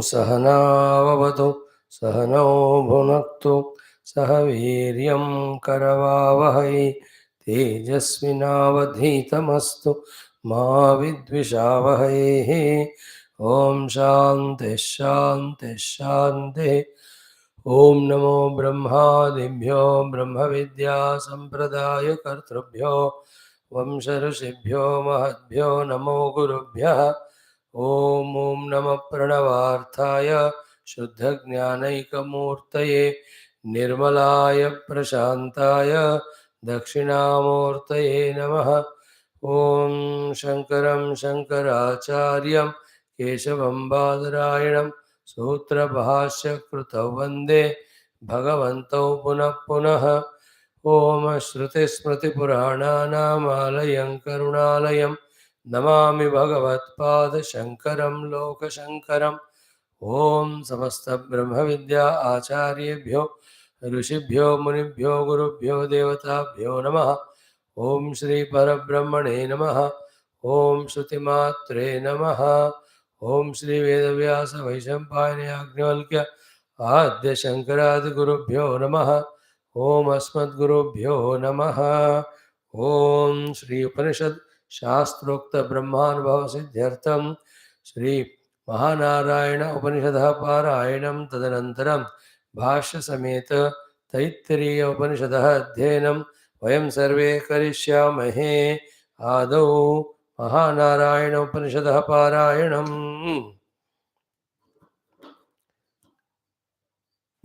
सहनाववतु सहनौ भुनक्तु सह वीर्यं करवावहै तेजस्विनावधीतमस्तु मा विद्विषावहै। ओम शांति शांति शांति। ओम नमो ब्रह्मादिभ्यो ब्रह्म विद्या संप्रदाय कर्तृभ्यो वंश ऋषिभ्यो महद्भ्यो नमो गुरुभ्यः। ओम ओम नमः प्रणवार्थाय शुद्धज्ञानैकमूर्तये निर्मलाय प्रशान्ताय दक्षिणामूर्तये नमः। ओम शंकरं शंकराचार्यं केशवं बादरायणं सूत्रभाष्यकृतौ वन्दे भगवन्तौ पुनः पुनः। ओम श्रुतिस्मृतिपुराणानामालयं करुणालयं नमामि भगवत्पादशङ्करं लोकशङ्करम्। ओम समस्त ब्रह्म विद्या आचार्येभ्यो ऋषिभ्यो मुनिभ्यो गुरुभ्यो देवताभ्यो नमः। ओम श्री परब्रह्मणे नमः। ओम श्रुतिमात्रे नमः। ओम श्री वेदव्यास वैशंपायन याज्ञवल्क्य आद्य शंकरादि गुरुभ्यो नमः। ओम अस्मद्गुरुभ्यो नमः। ओम श्री उपनिषद शास्त्रोक्त ब्रह्मानुभव सिद्ध्यर्थं श्री महानारायण उपनिषदः पारायणं तदनन्तरं भाष्य समेत तैत्तिरीय उपनिषदः अध्ययनं वयं सर्वे करिष्यामहे। आदौ महानारायण उपनिषदः पारायणम्।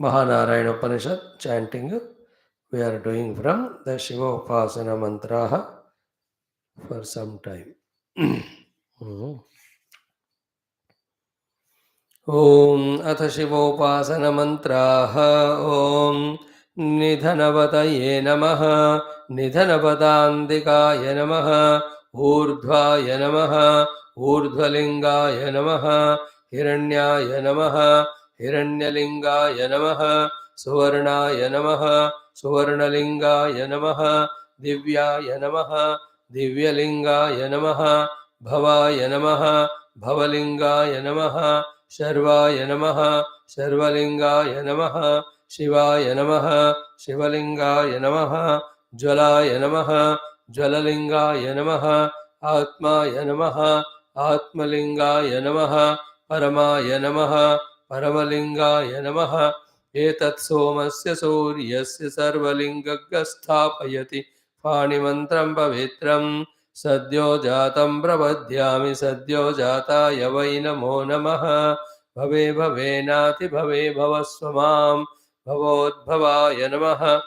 महानारायण उपनिषद chanting we are doing from the Shiva Upasana mantraha for some time. ओम अथ शिवोपासन मंत्राः। ओम निधनवतये नमः। निधनपदान्तिकाय नमः। ऊर्ध्वाय नमः। ऊर्ध्वलिंगाय नमः। हिरण्याय नमः। हिरण्यलिंगाय नमः। सुवर्णाय नमः। सुवर्णलिंगाय नमः। दिव्याय नमः। दिव्यलिंगाय नमः। भवाय नमः। भवलिंगाय नमः। शर्वाय नमः। शर्वलिंगाय नमः। शिवाय नमः। शिवलिंगाय नमः। ज्वलाय नमः। ज्वललिंगाय नमः। आत्माय नमः। आत्मलिंगाय नमः। परमाय नमः। परमलिंगाय नमः। एतत् सोमस्य सूर्यस्य सर्वलिंगस्थापयति पाणिमन्त्रं पवित्रं सद्यो जातं प्रपद्यामि सद्यो जाताय वै नमो नमः। भवे भवेनाति भवे भवस्व मां भवोद्भवाय नमः।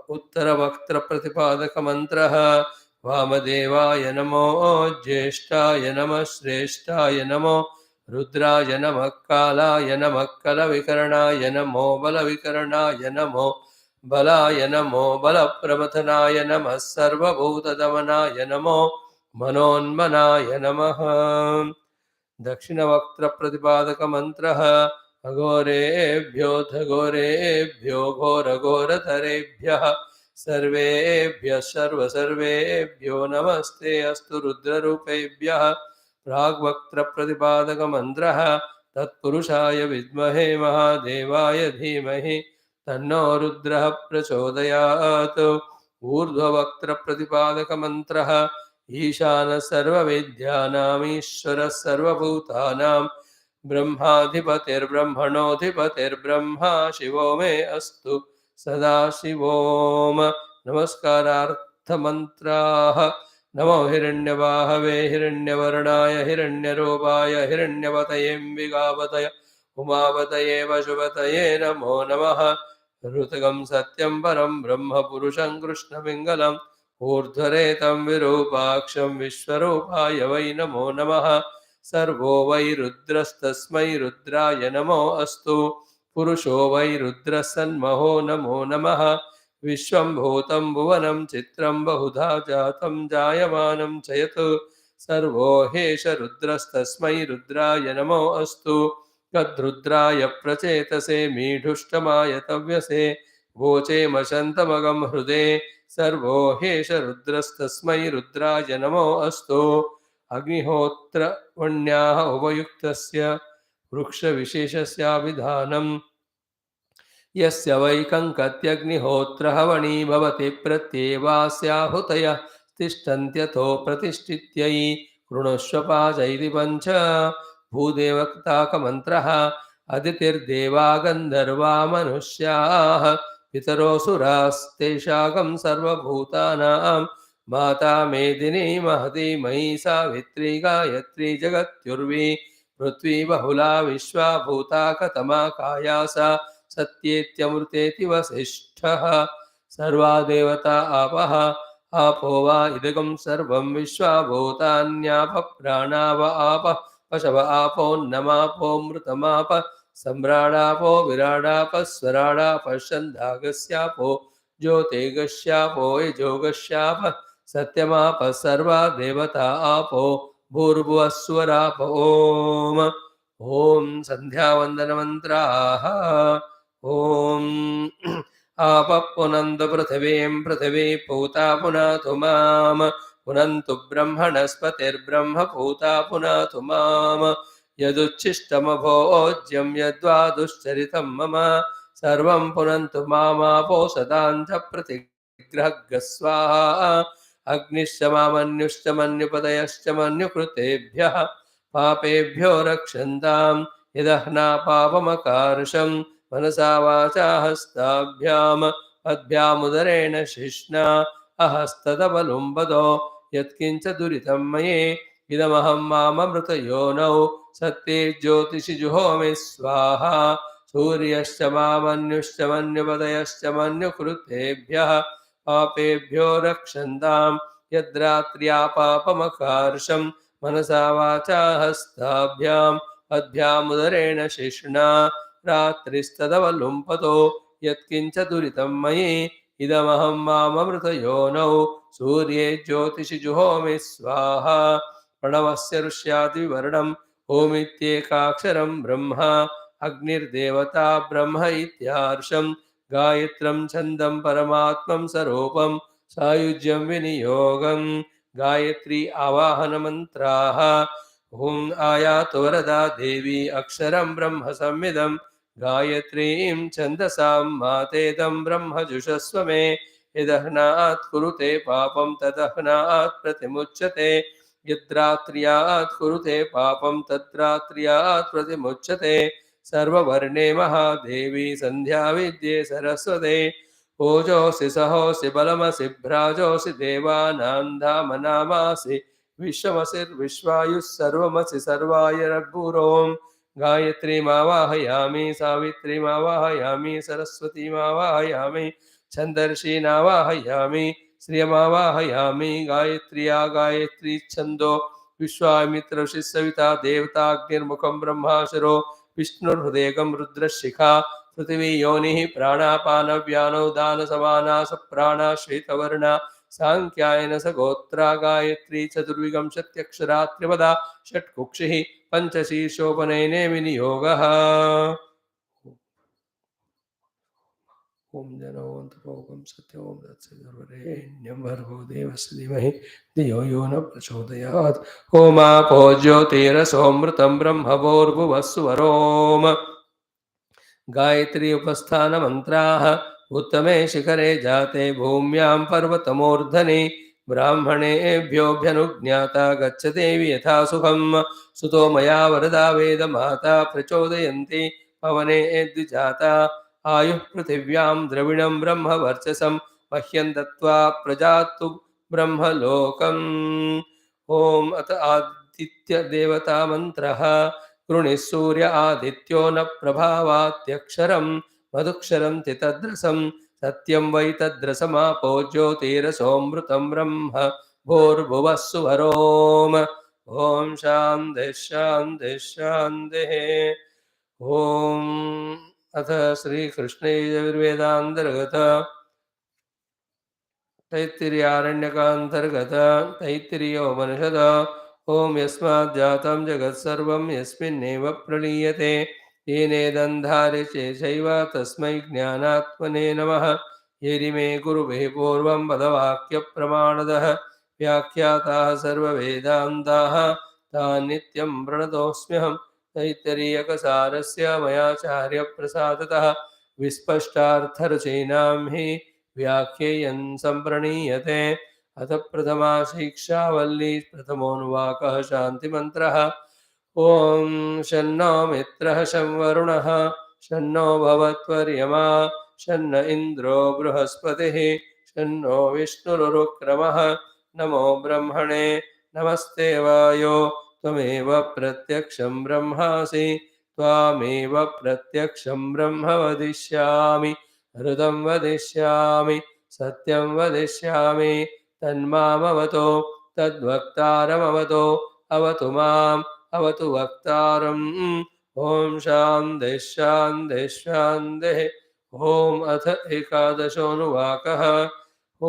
उत्तरवक्त्रप्रतिपादकमन्त्रः। वामदेवाय नमो ज्येष्ठाय नमः श्रेष्ठाय नमो रुद्राय नमः कालाय नमः कलविकरणाय नमो बलविकरणाय नमो बलाय नमो बलप्रमथनाय नमः सर्वभूतदमनाय नमो मनोन्मनाय नमः। दक्षिणवक्त्रप्रतिपादकमन्त्रः। अघोरेभ्योऽथ घोरेभ्यो घोरघोरतरेभ्यः सर्वेभ्यः सर्वसर्वेभ्यो नमस्ते अस्तु रुद्ररूपेभ्यः। प्राग्वक्त्रप्रतिपादकमन्त्रः। तत्पुरुषाय विद्महे महादेवाय धीमहि तन्नो रुद्रः प्रचोदयात्। ऊर्ध्ववक्त्रप्रतिपादकमन्त्रः। ईशानः सर्वविद्यानाम् ईश्वरः सर्वभूतानां ब्रह्माधिपतिर्ब्रह्मणोऽधिपतिर्ब्रह्मा शिवो मे अस्तु सदा शिवोम। नमस्कारार्थमन्त्राः। नमो हिरण्यवाहवे हिरण्यवर्णाय हिरण्यरूपाय हिरण्यवतयेऽम्बिकावतय उमावतये वशुवतये नमो नमः। ऋतगं सत्यं परं ब्रह्म पुरुषं कृष्णपिङ्गलम् ऊर्ध्वरेतं विरूपाक्षं विश्वरूपाय वै नमो नमः। सर्वो वै रुद्रस्तस्मै रुद्राय नमो अस्तु। पुरुषो वै रुद्रः सन्महो नमो नमः। विश्वं भूतं भुवनं चित्रं बहुधा जातं जायमानं च यत् सर्वो हेष रुद्रस्तस्मै रुद्राय नमो अस्तु। तद्रुद्राय प्रचेतसे मीढुष्टमाय तव्यसे वोचेमशन्तमगं हृदे सर्वो हेष रुद्रस्तस्मै रुद्राय नमो अस्तु। अग्निहोत्र वण्याः उपयुक्तस्य वृक्षविशेषस्याभिधानम् यस्य वै कङ्कत्यग्निहोत्रहवणी भवति प्रत्येवास्याहुतयः तिष्ठन्त्यथो प्रतिष्ठित्यै कृणुष्व पाचैति पञ्च भूदेवक्ताकमन्त्रः अदितिर्देवा गन्धर्वा मनुष्याः पितरोऽसुरास्तेषाकं सर्वभूतानां माता मेदिनी महती मयी सावित्री गायत्री जगत्युर्वी पृथ्वी बहुला विश्वा भूता कतमा काया सा सत्येत्यमृतेति वसिष्ठः सर्वा देवता आपः आपो वा इदगं सर्वं विश्वा भूतान्याप प्राणाव आपः पशव आपोन्नमापोऽमृतमाप सम्राडापो विराडापः स्वराडापः छन्दागस्यापो ज्योतिगस्यापो यजोगस्याप सत्यमापः सर्वा देवता आपो भूर्भुवस्वराप ॐ सन्ध्यावन्दनमन्त्राः ॐ आपः पुनन्तु पृथिवीं पृथिवी पूता पुनातु मां पुनन्तु ब्रह्मणस्पतिर्ब्रह्म पूता पुनातु मां यदुच्छिष्टमभोज्यं यद्वा दुश्चरितं मम सर्वं पुनन्तु मामापो सदां च प्रतिग्रहः स्वाहा अग्निश्च मामन्युश्च मन्युपदयश्च मन्युकृतेभ्यः पापेभ्यो रक्षन्तां यदह्ना पापमकार्षं मनसा वाचा हस्ताभ्याम् पद्भ्यामुदरेण शिष्णा अहस्तदबलुम्बदो यत्किञ्च दुरितं मये इदमहं माममृतयोनौ सत्ये ज्योतिषि जुहोमि स्वाहा सूर्यश्च मामन्युश्च मन्युपदयश्च मन्युकृतेभ्यः पापेभ्यो रक्षन्तां यद्रात्र्या पापमकार्षं मनसा वाचा हस्ताभ्यां पद्भ्यामुदरेण शिष्णा रात्रिस्तदवलुम्पतो यत्किञ्च दुरितं मयि इदमहं माममृतयोनौ सूर्ये ज्योतिषि जुहोमि स्वाहा प्रणवस्य ऋष्यादिवर्णम् ओमित्येकाक्षरं ब्रह्म अग्निर्देवता ब्रह्म इत्यार्षं गायत्रं छन्दं परमात्मं स्वरूपं सायुज्यं विनियोगं गायत्री आवाहनमन्त्राः ॐ आयातु वरदा देवी अक्षरं ब्रह्म संविदं गायत्रीं छन्दसां मातेदं ब्रह्म जुषस्व मे यदह्नात् कुरुते पापं तदह्नात् प्रतिमुच्यते यद्रात्र्यात् कुरुते पापं तद्रात्र्यात् प्रतिमुच्यते सर्ववर्णे महादेवी सन्ध्या विद्ये सरस्वते ओजोऽसि सहोऽसि बलमसि भ्राजोऽसि देवानां धाम नामासि विश्वमसिर्विश्वायुः सर्वमसि सर्वाय रघुरों गायत्रीमावाहयामि सावित्रीमावाहयामि सरस्वतीमावाहयामि छन्दर्षीनावाहयामि श्रियमावाहयामि गायत्र्या गायत्री छन्दो विश्वामित्रऋषिः सविता देवताग्निर्मुखं ब्रह्माशरो विष्णुर्हृदेकं रुद्रशिखा पृथिवी योनिः प्राणापानव्यानौ दानसमाना सप्राणा श्वेतवर्णा सांख्यायन सगोत्रा गायत्री चतुर्विंशत्यक्षरा त्रिपदा षट्कुक्षिः पञ्चशीर्षोपनयने विनियोगः ॐ जनोऽन्तपोकं सत्यं तत्सवितुर्वरेण्यं भर्गो देवस्य धीमहि धियो यो न प्रचोदयात् ओमापो ज्योतिरसोऽमृतं ब्रह्मभूर्भुवः सुवरोम गायत्री उपस्थानमन्त्राः उत्तमे शिखरे जाते भूम्यां पर्वतमूर्धनि ब्राह्मणेभ्योऽभ्यनुज्ञाता गच्छ देवि यथा सुखं सुतो मया वरदा वेदमाता प्रचोदयन्ति पवने द्विजाता आयुः पृथिव्यां द्रविणं ब्रह्मवर्चसं मह्यं दत्त्वा प्रजातु ब्रह्मलोकम् ॐ अथ आदित्यदेवतामन्त्रः कृणिः सूर्य आदित्यो न प्रभावात्यक्षरं मधुक्षरं चितद्रसं सत्यं वै तद्रसमापो ज्योतिरसोऽमृतं ब्रह्म भूर्भुवः सुवरोम ॐ शान्तिः शान्तिः शान्तिः ॐ अथ श्रीकृष्णे यजुर्वेदान्तर्गत तैत्तिरीयारण्यकान्तर्गत तैत्तिरीयोपनिषद ॐ यस्मात् जातं जगत्सर्वं यस्मिन्नेव प्रलीयते येनेदन्धार्य चेशैव तस्मै ज्ञानात्मने नमः येरिमे गुरुभिः पूर्वं पदवाक्यप्रमाणदः व्याख्याताः सर्ववेदान्ताः तान् नित्यं प्रणतोऽस्म्यहम् तैत्तिरीयकसारस्य मयाचार्यप्रसादतः विस्पष्टार्थरचयिनां हि व्याख्येयं सम्प्रणीयते। अथ प्रथमा शिक्षा वल्ली प्रथमोऽनुवाकः शान्तिमन्त्रः। ॐ शन्नो मित्रः शं वरुणः शन्नो भवत्वर्यमा शन्न इन्द्रो बृहस्पतिः शन्नो विष्णुरुक्रमः। नमो ब्रह्मणे नमस्ते वायो त्वमेव प्रत्यक्षं ब्रह्मासि त्वामेव प्रत्यक्षं ब्रह्म वदिष्यामि हृदं वदिष्यामि सत्यं वदिष्यामि तन्मामवतो तद्वक्तारमवतो अवतु माम् अवतु वक्तारम्। ॐ शान्तिः शान्तिः शान्तिः। ॐ अथ एकादशोऽनुवाकः। ॐ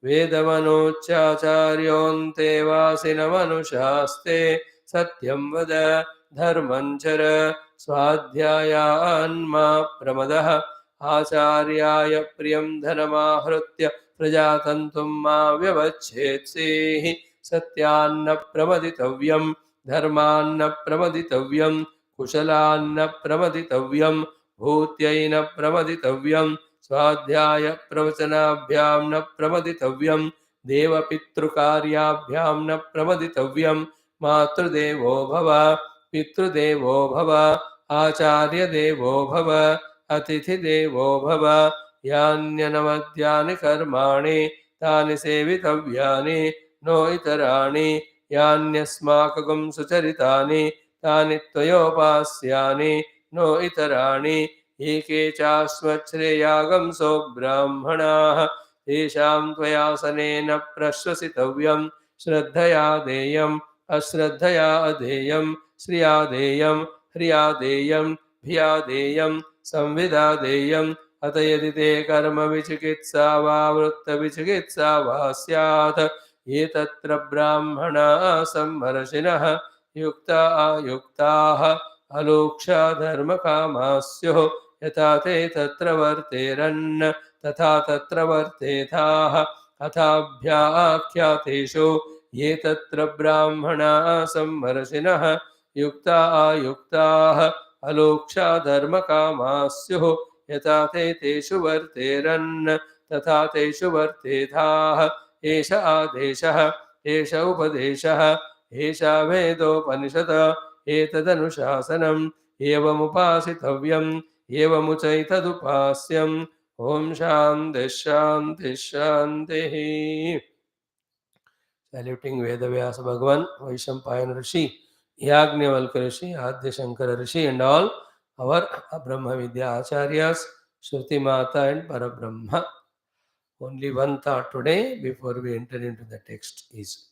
वेदमनोच्चाचार्योऽन्ते वासिनमनुशास्ते सत्यं वद धर्मं चर स्वाध्यायान्मा प्रमदः आचार्याय प्रियं धनमाहृत्य प्रजातन्तुं मा व्यवच्छेत्सेः सत्यान्न प्रमदितव्यं धर्मान्न प्रमदितव्यं कुशलान्न प्रमदितव्यं भूत्यैन प्रमदितव्यं स्वाध्याय प्रवचनाभ्यां न प्रमदितव्यं देवपितृकार्याभ्यां न प्रमदितव्यं मातृदेवो भव पितृदेवो भव आचार्यदेवो भव अतिथिदेवो भव यान्यनवद्यानि कर्माणि तानि सेवितव्यानि नो इतराणि यान्यस्माकं सुचरितानि तानि त्वयोपास्यानि नो इतराणि एके चास्मच्छ्रेयागंसो ब्राह्मणाः तेषां त्वयासनेन प्रश्वसितव्यं श्रद्धया देयम् अश्रद्धया अधेयं श्रिया देयं ह्रिया देयं भिया देयं संविदा देयम् अत यदि ते कर्म विचिकित्सा वा वृत्तविचिकित्सा वा स्यात् ये तत्र ब्राह्मणाः सम्मर्शिनः युक्ता अयुक्ताः अलोक्षा धर्मकामाः स्युः यथा ते तत्र वर्तेरन् तथा तत्र वर्तेथाः अथाभ्याख्यातेषु ये तत्र ब्राह्मणाः सम्मर्शिनः युक्ता अयुक्ताः अलोक्षा धर्मकामाः स्युः यथा ते तेषु वर्तेरन् तथा तेषु वर्तेथाः एष आदेशः एष उपदेशः एषा वेदोपनिषद एतदनुशासनम् एवमुपासितव्यम् एवमुचैतदुपास्यम्। ॐ शान्तिः शान्तिः शान्तिः। Saluting Vedavyasa Bhagavan, Vaishampayana Rishi, Yagnavalkya Rishi, Adya Shankara Rishi, and all our Brahma Vidya Acharyas, Shruti Mata and Parabrahma. Only one thought today before we enter into the text is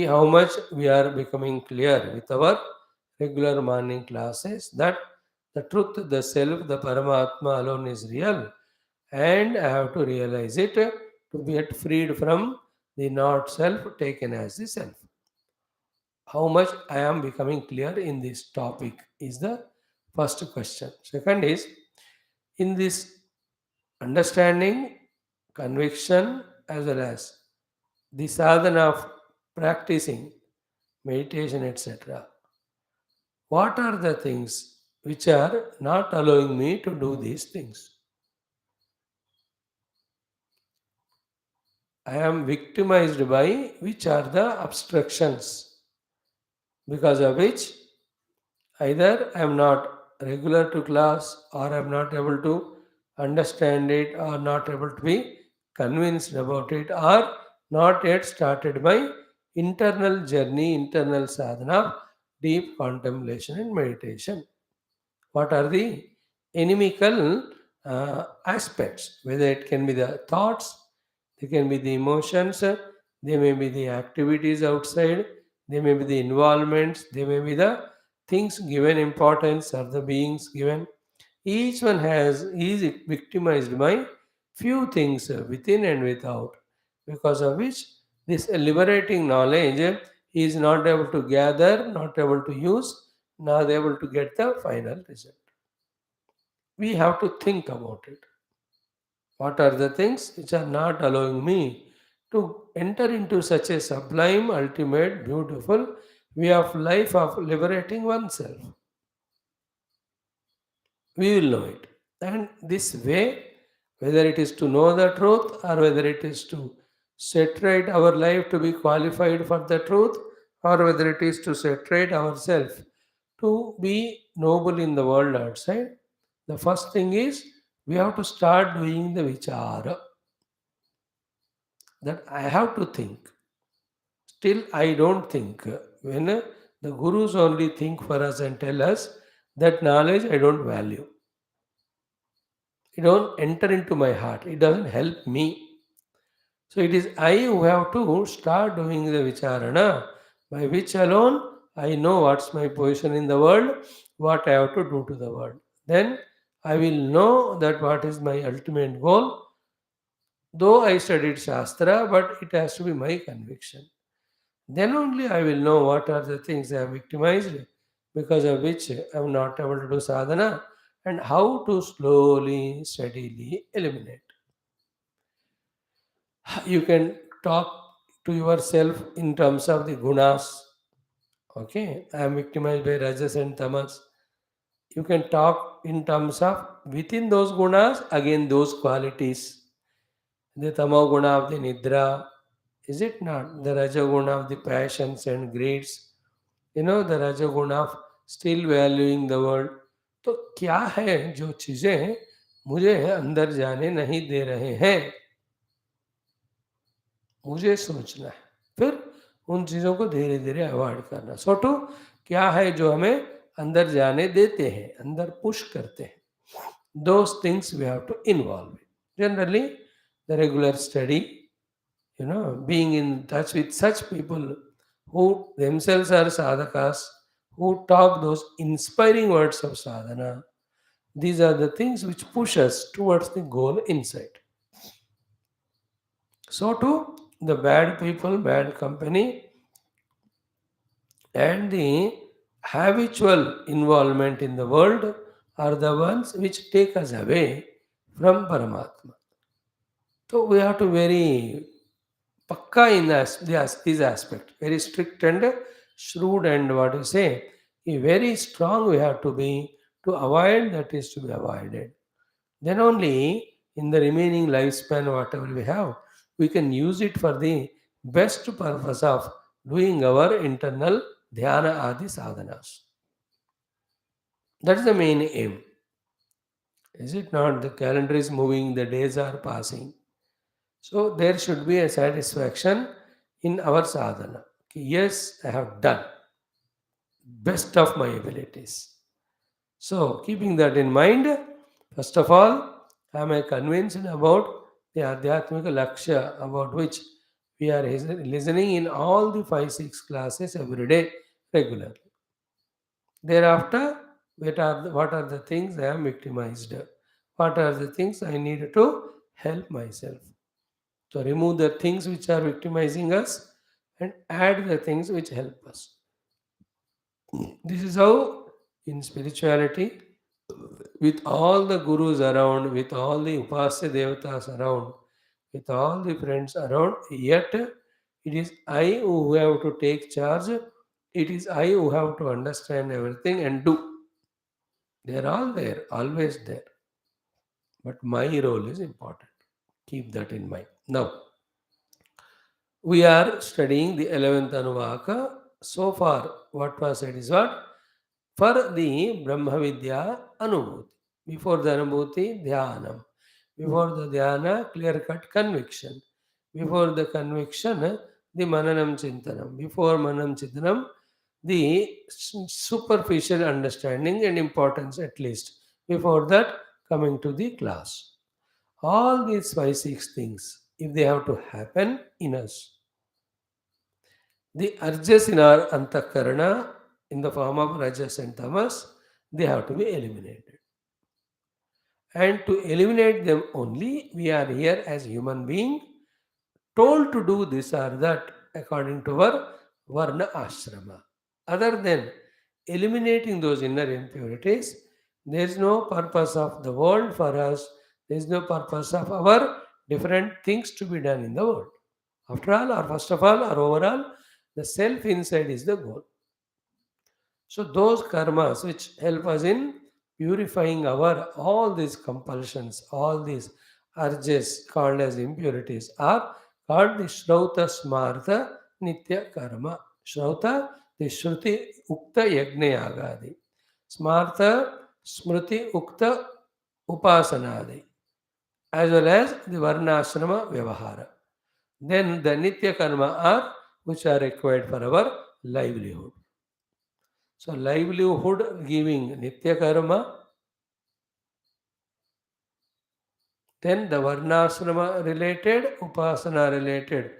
how much we are becoming clear with our regular morning classes that the truth, the self, the Paramatma alone is real, and I have to realize it to get freed from the not self taken as the self. How much I am becoming clear in this topic is the first question. Second is, in this understanding, conviction, as well as the sadhana of practicing meditation, etc. What are the things which are not allowing me to do these things? I am victimized by which are the obstructions because of which either I am not regular to class or I am not able to understand it or not able to be convinced about it or not yet started my internal journey, internal sadhana of deep contemplation and meditation. What are the inimical aspects? Whether it can be the thoughts, they can be the emotions, they may be the activities outside, they may be the involvements, they may be the things given importance or the beings given. Each one is victimized by few things within and without, because of which this liberating knowledge is not able to gather, not able to use, not able to get the final result. We have to think about it. What are the things which are not allowing me to enter into such a sublime, ultimate, beautiful, way of life of liberating oneself. We will know it. And this way, whether it is to know the truth or whether it is to set right our life to be qualified for the truth, or whether it is to set right ourselves to be noble in the world outside, the first thing is we have to start doing the vichara, that I have to think. Still, I don't think. When the gurus only think for us and tell us that knowledge I don't value. It don't enter into my heart. It doesn't help me. So it is I who have to start doing the vicharana, by which alone I know what's my position in the world, what I have to do to the world. Then I will know that what is my ultimate goal. Though I studied Shastra, but it has to be my conviction. Then only I will know what are the things I have victimized, because of which I am not able to do sadhana, and how to slowly, steadily eliminate. You can talk to yourself in terms of the gunas. Okay, I am victimized by rajas and tamas. You can talk in terms of within those gunas, again those qualities. The tamo guna of the nidra, is it not? The raja guna of the passions and greeds. The raja guna of still valuing the world. तो क्या है जो चीजें मुझे अंदर जाने नहीं दे रहे हैं, मुझे सोचना है। फिर उन चीज़ों को धीरे धीरे अवॉइड करना। सो टू, क्या है जो हमें अंदर जाने देते हैं, अंदर पुश करते हैं, those things we have to involve. Generally the regular study, being in touch with such people who themselves are sadhakas, who talk those inspiring words of sadhana, these are the things which push us towards the goal inside. So too, the bad people, bad company, and the habitual involvement in the world are the ones which take us away from Paramatma. So we have to very pakka in this aspect, very strict and shrewd, and what you say, very strong we have to be to avoid that is to be avoided. Then only in the remaining lifespan, whatever we have, we can use it for the best purpose of doing our internal dhyana adi sadhanas. That is the main aim. Is it not? The calendar is moving, the days are passing. So there should be a satisfaction in our sadhana. Okay, yes, I have done best of my abilities. So, keeping that in mind, first of all, am I convinced about the Adhyatmika Lakshya, about which we are listening in all the 5-6 classes every day regularly. Thereafter, what are the things I am victimized? What are the things I need to help myself? So, remove the things which are victimizing us and add the things which help us. This is how, in spirituality, with all the gurus around, with all the upasya devatas around, with all the friends around, yet it is I who have to take charge. It is I who have to understand everything and do. They are all there, always there. But my role is important. Keep that in mind. Now, we are studying the 11th Anuvaka. So far, what was said is what? For the Brahma Vidya Anubhuti. Before the Anubhuti, Dhyanam. Before the Dhyana, clear cut conviction. Before the conviction, the Mananam Chintanam. Before Mananam Chintanam, the superficial understanding and importance at least. Before that, coming to the class. All these 5-6 things, if they have to happen in us, the urges in our antakarana in the form of rajas and tamas, they have to be eliminated. And to eliminate them only, we are here as human being, told to do this or that according to our varna ashrama. Other than eliminating those inner impurities, there is no purpose of the world for us. There is no purpose of our different things to be done in the world. After all, or first of all, or overall, the self inside is the goal. So those karmas which help us in purifying our all these compulsions, all these urges called as impurities are called the Shrauta Smarta Nitya Karma. Shrauta, the Shruti Ukta Yajna Yagadi. Smarta Smriti Ukta Upasanadi. As well as the Varnashrama Vyavahara. Then the Nitya Karma are which are required for our livelihood. So livelihood giving Nitya Karma, then the Varnashrama related, Upasana related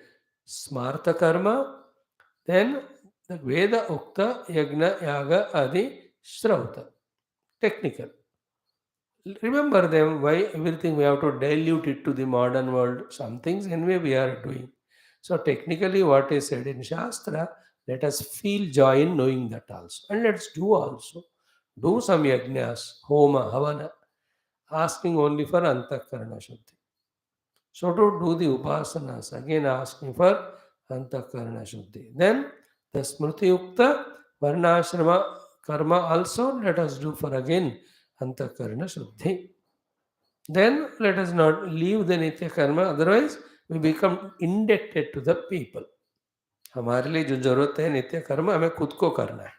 Smarta Karma, then the Veda Ukta Yagna Yaga Adi Shrauta. Technical. Remember them, why everything we have to dilute it to the modern world. Some things anyway we are doing. So technically what is said in Shastra, let us feel joy in knowing that also. And let's do also. Do some yajnas, homa, havana, asking only for antakarana shuddhi. So to do the upasanas, again asking for antakarana shuddhi. Then the smriti yukta varnashrama karma also let us do for again antakarana shuddhi. Then let us not leave the nitya karma, otherwise we become indebted to the people. हमारे लिए जो जरूरत है नित्य कर्म हमें खुद को करना है.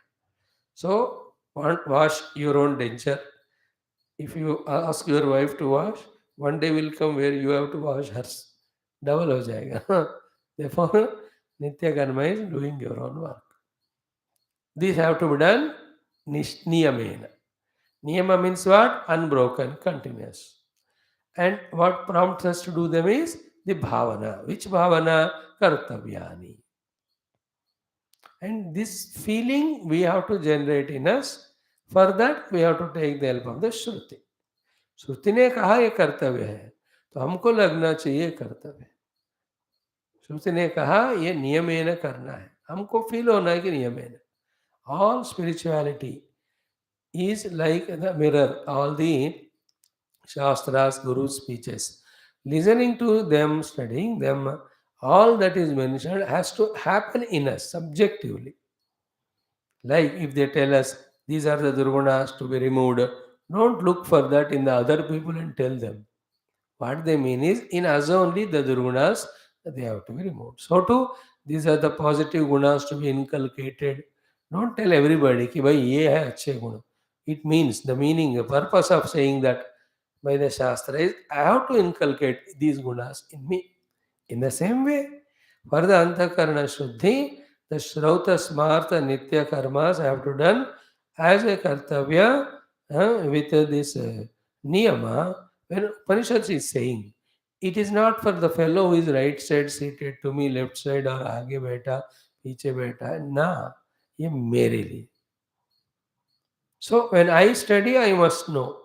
So wash your own denture. If you ask your wife to wash, one day will come where you have to wash hers. Double हो जाएगा. Therefore, nitya karma is doing your own work. These have to be done niyamena. Niyama means what? Unbroken, continuous. And what prompts us to do them is the bhavana. Which bhavana? Kartavyani. And this feeling we have to generate in us. For that we have to take the help of the Shruti. श्रुति ने कहा ये कर्तव्य है तो हमको लगना चाहिए कर्तव्य. श्रुति ने कहा ये नियमेन करना है, हमको फील होना है कि नियमेन. All spirituality is like the mirror. All the Shastras, Guru speeches. Listening to them, studying them, all that is mentioned has to happen in us subjectively. Like if they tell us these are the durgunas to be removed, don't look for that in the other people and tell them. What they mean is in us only the durgunas they have to be removed. So too, these are the positive gunas to be inculcated. Don't tell everybody कि भाई ये है अच्छे गुण. It means the meaning, the purpose of saying that by the Shastra is I have to inculcate these gunas in me. In the same way, for the Antakarana Shuddhi, the Shrauta Smarta Nitya Karmas have to done as a Kartavya with this Niyama. When Upanishad is saying, it is not for the fellow who is right side seated to me, left side or आगे बैठा, पीछे बैठा, ना, ये मेरे लिए. So when I study, I must know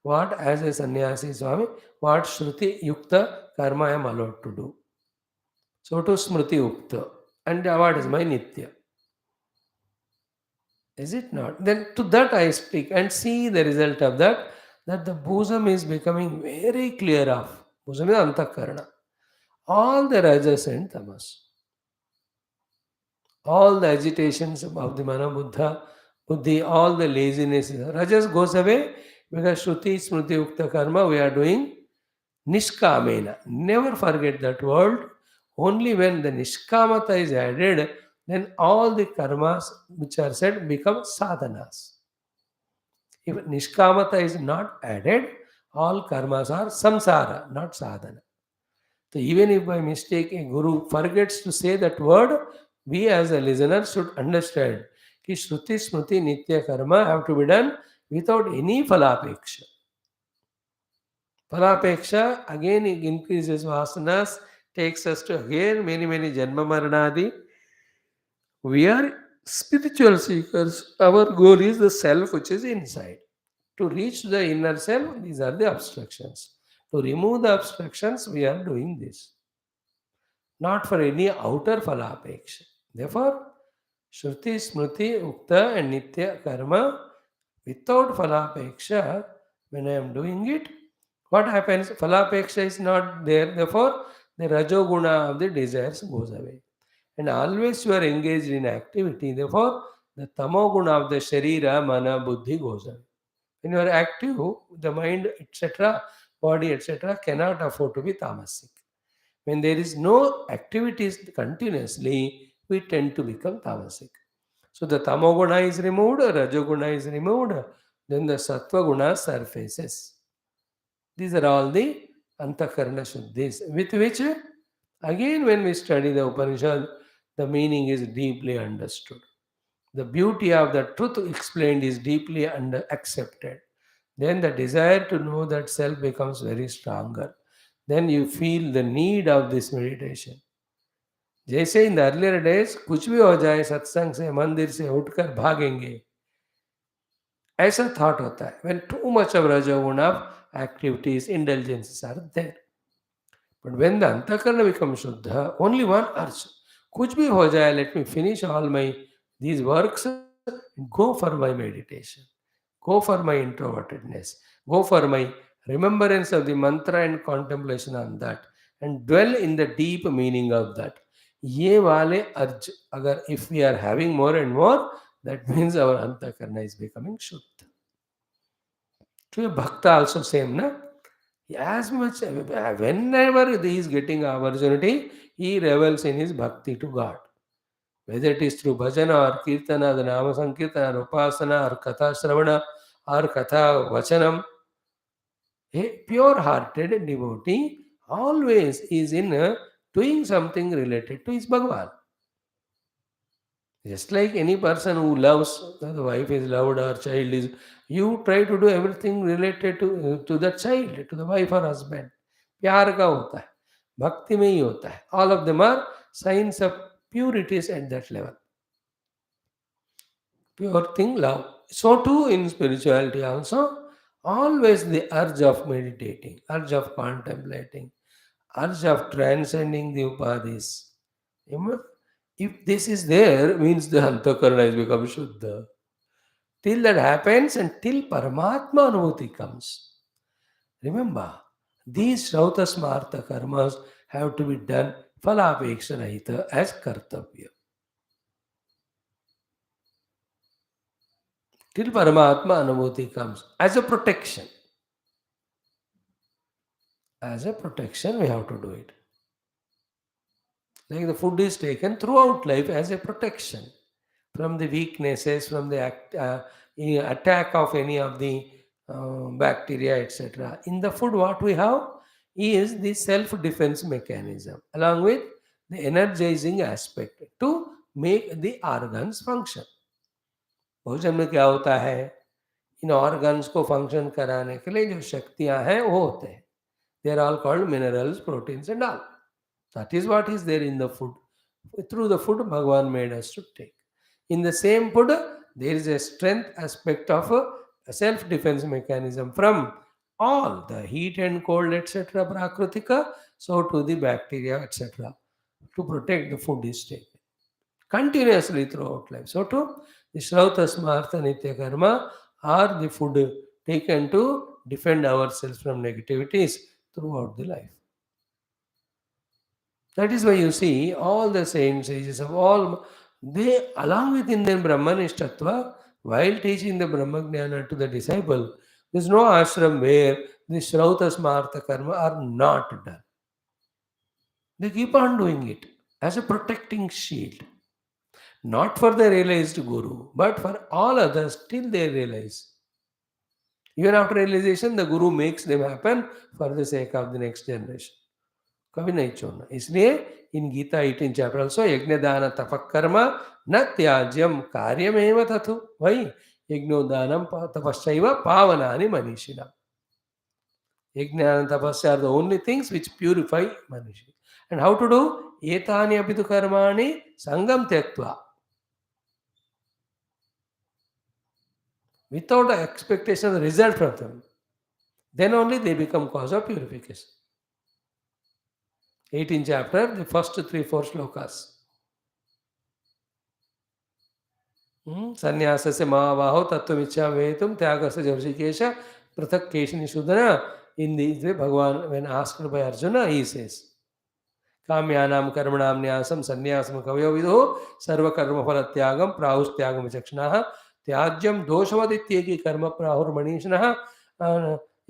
what, as a sannyasi Swami, what Shruti Yukta karma I am allowed to do. So to Smriti Yukta. And what is my Nitya? Is it not? Then to that I stick and see the result of that, that the bosom is becoming very clear of. Bosom is Antakarana. All the rajas and tamas. All the agitations of the Mana Buddhi, all the laziness. Rajas goes away because Shruti, Smriti, Ukta Karma we are doing Nishkamena. Never forget that word. Only when the Nishkamata is added, then all the karmas which are said become sadhanas. If Nishkamata is not added, all karmas are samsara, not sadhana. So even if by mistake a guru forgets to say that word, we as a listener should understand कि Shruti, Smriti, Nitya Karma have to be done without any phalapeksha. Phalapeksha again it increases vasanas, takes us to again many janma maranadi. We are spiritual seekers. Our goal is the self which is inside. To reach the inner self, these are the obstructions. To remove the obstructions, we are doing this. Not for any outer phalapeksha. Therefore, Shruti, Smriti, Ukta and Nitya Karma, without phalapeksha, when I am doing it, what happens? Phalapeksha is not there. Therefore, the rajoguna of the desires goes away. And always you are engaged in activity. Therefore, the tamoguna of the sharira, mana, buddhi goes away. When you are active, the mind, etc., body, etc., cannot afford to be tamasic. When there is no activities continuously, we tend to become tamasic. So the tamoguna is removed, rajoguna is removed, then the sattva guna surfaces. These are all the antakarana shuddhis, with which, again, when we study the Upanishad, the meaning is deeply understood. The beauty of the truth explained is deeply accepted. Then the desire to know that self becomes very stronger. Then you feel the need of this meditation. जैसे in the earlier days कुछ भी हो जाए सत्संग से मंदिर से उठकर भागेंगे ऐसा थॉट होता है when too much of rajoguna of activities indulgences are there. But when the antakarana becomes shuddha, only one urge. Kuch bhi ho jaye, let me finish all my these works and go for my meditation. Go for my introvertedness. Go for my remembrance of the mantra and contemplation on that. And dwell in the deep meaning of that. Ye wale urge, agar if we are having more and more, that means our antakarana is becoming shuddha. To a bhakta also same, na? As much, whenever he is getting opportunity, he revels in his bhakti to God. Whether it is through bhajana or kirtana, the nama sankirtana, or upasana, or katha shravana, or katha vachanam, a pure-hearted devotee always is in doing something related to his Bhagavan. Just like any person who loves, the wife is loved or child is, you try to do everything related to the child, to the wife or husband. प्यार का होता है, भक्ति में ही होता है. All of them are signs of purities at that level. Pure thing, love. So too in spirituality also, always the urge of meditating, urge of contemplating, urge of transcending the upadhis. Remember, if this is there, means the antakarana has become shuddha. Till that happens and till Paramatma Anubhuti comes. Remember, these Shrauta Smarta karmas have to be done phalapeksha as kartavya. Till Paramatma Anubhuti comes as a protection. As a protection, we have to do it. Like the food is taken throughout life as a protection from the weaknesses, from the attack of any of the bacteria, etc. In the food, what we have is the self-defense mechanism along with the energizing aspect to make the organs function. भोजन में क्या होता है, इन organs को function कराने के लिए जो शक्तियां हैं वो होते हैं. They are all called minerals, proteins and all. That is what is there in the food. Through the food, Bhagavan made us to take. In the same food, there is a strength aspect of a self-defense mechanism from all the heat and cold, etc., prakritika, so to the bacteria, etc., to protect the food is taken continuously throughout life. So too, the Shrauta Smartha Nitya Karma are the food taken to defend ourselves from negativities throughout the life. That is why you see all the saints, sages of all, they along with in their Brahmanishtatva, while teaching the Brahmagnana to the disciple, there is no ashram where the Shrauta Smartha Karma are not done. They keep on doing it as a protecting shield. Not for the realized Guru, but for all others till they realize. Even after realization, the Guru makes them happen for the sake of the next generation. कभी नहीं छोड़ना. इसलिए इन Gita 18 chapter also यज्ञदान तपकर्म न त्याज्यम कार्यमेव तथु. वही यज्ञोदानम तपस्यैव पावनानि मनीषिणा. Yajna tapasya are the only things which purify manishi. And how to do? Etani apitu karmani sangam tyaktva. Without the expectation of the result from them. Then only they become cause of purification. 18th chapter, the first 3-4 slokas. Sannyasasya mahavaho tattvam vetum tyagasa javshikesha prathak keshani sudana. In the Bhagavan, when asked by Arjuna, he says, काम्यानां कर्मणां न्यासं सन्न्यासं कवयो विदुः सर्वकर्मफलत्यागं प्राहुस्त्यागं विचक्षणाः त्याज्यं दोषवदित्येकी कर्म प्राहुर्मनीषिणः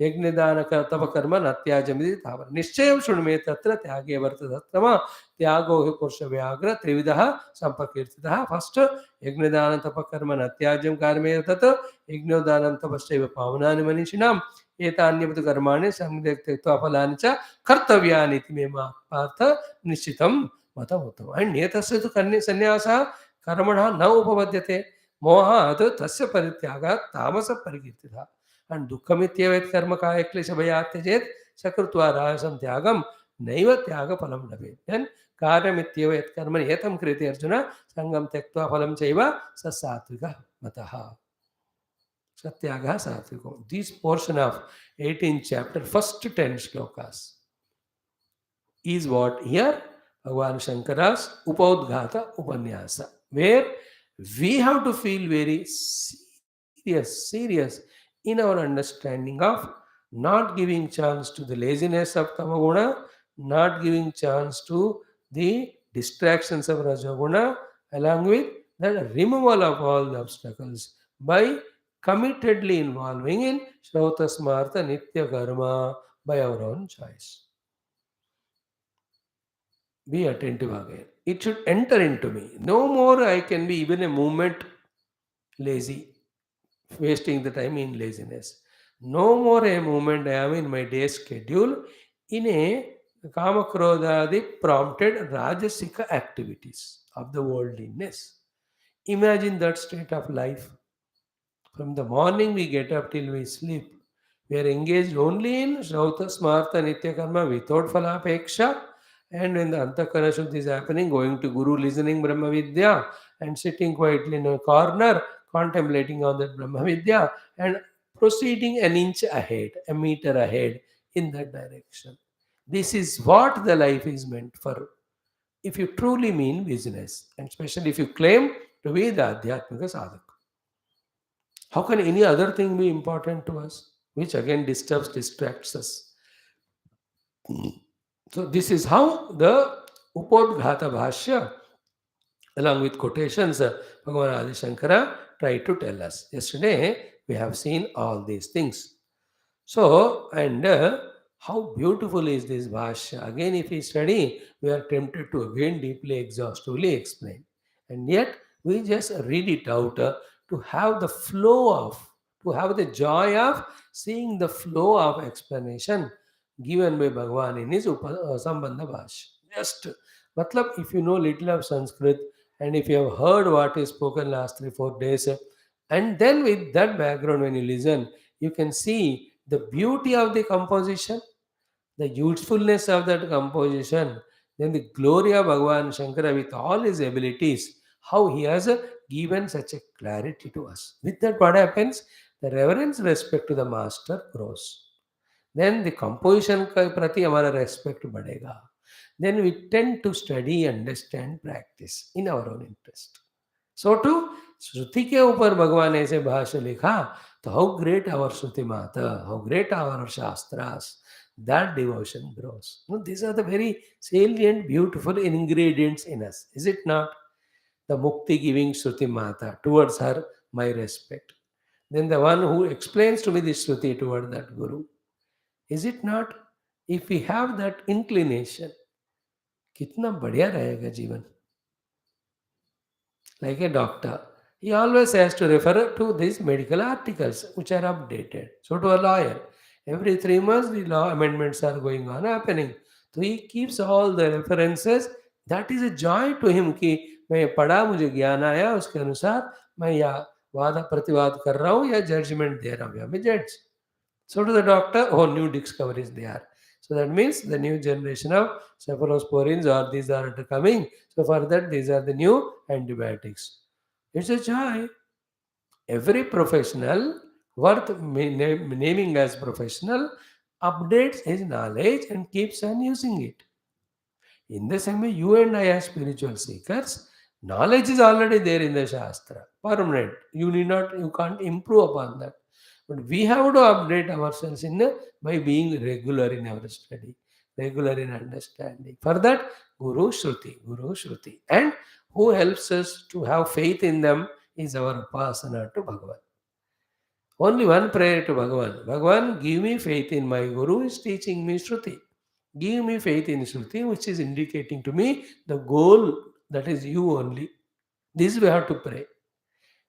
यज्ञदान तप कर्म न त्याज्यमिति तावत् निश्चयं शृणु मे तत्र त्यागे वर्तते त्यागो हि पुरुषव्याघ्र त्रिविधः सम्प्रकीर्तितः फस्ट् यज्ञदान तप कर्म न त्याज्यं कार्यमेव तत् यज्ञोदानं तपश्चैव पावनानि मनीषिणाम् एतान्यपि कर्माणि सम्यक् त्यक्त्वा फलानि च कर्तव्यानि इति मे पार्थ निश्चितं मतम् उत्तमम् एण्ड् एतस्य तु सन्न्यासः कर्मणः न उपपद्यते मोहात् तस्य परित्यागात् तामसः परिकीर्तितः एण्ड् दुःखमित्येव यत् कर्म कायक्लेशभयात् त्यजेत् स कृत्वा राजसं त्यागं नैव त्यागफलं लभेत् देन् कार्यमित्येव यत् कर्म एतं क्रियते अर्जुन सङ्गं त्यक्त्वा फलं चैव स सात्विकः मतः सत्यागः सात्विको this portion of 18th chapter first 10 shlokas is what here Bhagavan Shankara's Upadghata Upanyasa, where we have to feel very serious in our understanding of not giving chance to the laziness of Tamaguna, not giving chance to the distractions of Rajaguna, along with the removal of all the obstacles by committedly involving in Shrauta Smartha Nitya Karma by our own choice. Be attentive again. It should enter into me. No more I can be even a moment lazy, wasting the time in laziness. No more a moment I am in my day schedule in a Kamakrodadi prompted Rajasika activities of the worldliness. Imagine that state of life. From the morning we get up till we sleep, we are engaged only in Shrauta Smartha Nitya Karma without Phalapeksha. And when the Antakara Shuddhi is happening, going to Guru, listening Brahma Vidya, and sitting quietly in a corner, contemplating on that Brahma Vidya, and proceeding an inch ahead, a meter ahead in that direction. This is what the life is meant for, if you truly mean business, and especially if you claim to be the Adhyatmika Sadhaka. How can any other thing be important to us? Which again distracts us. So this is how the Upadghata Bhashya, along with quotations, Bhagavan Adi Shankara tried to tell us. Yesterday we have seen all these things. So, and how beautiful is this Bhashya? Again, if we study, we are tempted to again deeply, exhaustively explain. And yet, we just read it out to have the flow of, to have the joy of seeing the flow of explanation given by Bhagavan in his Sambandha Bhashya. Just, matlab, if you know little of Sanskrit and if you have heard what is spoken last 3-4 days, and then with that background, when you listen, you can see the beauty of the composition, the usefulness of that composition, then the glory of Bhagavan Shankara with all his abilities, how he has given such a clarity to us. With that, what happens? The reverence, respect to the master grows. Then the composition ka prati hamara respect badega. Then we tend to study, understand, practice in our own interest. So too, श्रुति के ऊपर भगवान ऐसे भाष्य लिखा, तो how great our Shruti Mata, how great our Shastras, that devotion grows. No, these are the very salient, beautiful ingredients in us, is it not? The mukti giving Shruti Mata, towards her, my respect. Then the one who explains to me this Shruti toward that Guru. Is it not? If we have that inclination, कितना बढ़िया रहेगा जीवन. Like a doctor, he always has to refer to these medical articles which are updated. So to a lawyer, every 3 months the law amendments are going on happening. So he keeps all the references. That is a joy to him कि मैं पढ़ा, मुझे ज्ञान आया, उसके अनुसार मैं या वाद प्रतिवाद कर रहा हूँ या जजमेंट दे रहा हूँ, या मैं जज. So to the doctor, oh, new discoveries they are. So that means the new generation of cephalosporins or these are coming. So for that, these are the new antibiotics. It's a joy. Every professional worth naming as professional updates his knowledge and keeps on using it. In the same way, you and I as spiritual seekers, knowledge is already there in the Shastra, permanent. You can't improve upon that. But we have to update ourselves by being regular in our study. regular in understanding. For that, Guru Shruti, Guru Shruti. And who helps us to have faith in them is our Upasana to Bhagavan. Only one prayer to Bhagavan. Bhagavan, give me faith in my Guru is teaching me Shruti. Give me faith in Shruti, which is indicating to me the goal that is you only. This we have to pray.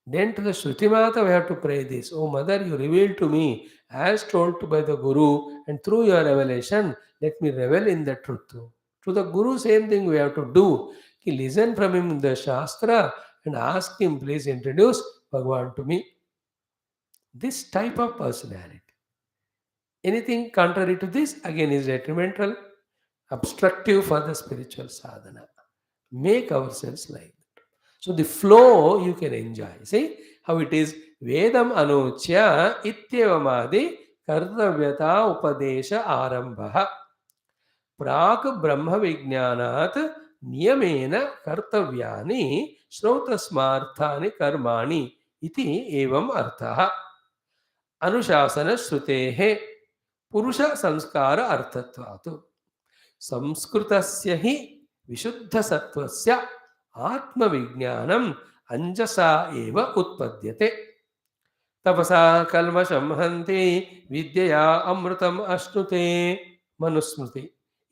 Then to the Shruti Mata we have to pray this. Oh Mother, you revealed to me as told to by the Guru, and through your revelation, let me revel in the truth. To the Guru, same thing we have to do. Ki listen from him the Shastra and ask him, please introduce Bhagavan to me. This type of personality. Anything contrary to this, again, is detrimental, obstructive for the spiritual sadhana. Make ourselves like that. So the flow you can enjoy. See how it is. Vedam anuchya ityavamadi kartavyata upadesha arambha. Prak brahma vijnanat niyamena kartavyani shrautasmarthani karmani iti evam artha. Anushasana shrutehe पुरुष संस्कार अर्थत्वात् संस्कृतस्य हि विशुद्ध सत्वस्य आत्मविज्ञानम् अंजसा एव उत्पद्यते तपसा कल्मषं हन्ति विद्यया अमृतम् अश्नुते मनुस्मृति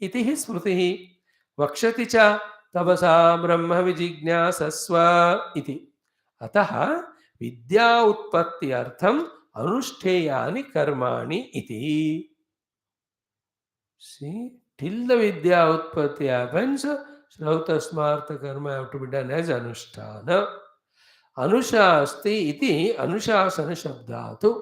इति हि स्मृतिः वक्षति च तपसा ब्रह्म विजिज्ञासस्व इति अतः विद्या उत्पत्त्यर्थम् अनुष्ठेयानि कर्माणि इति. See, till the vidya utpatti happens, Shrauta Smartha karma have to be done as Anushtana. Anushasti iti Anushasana Shabdatu.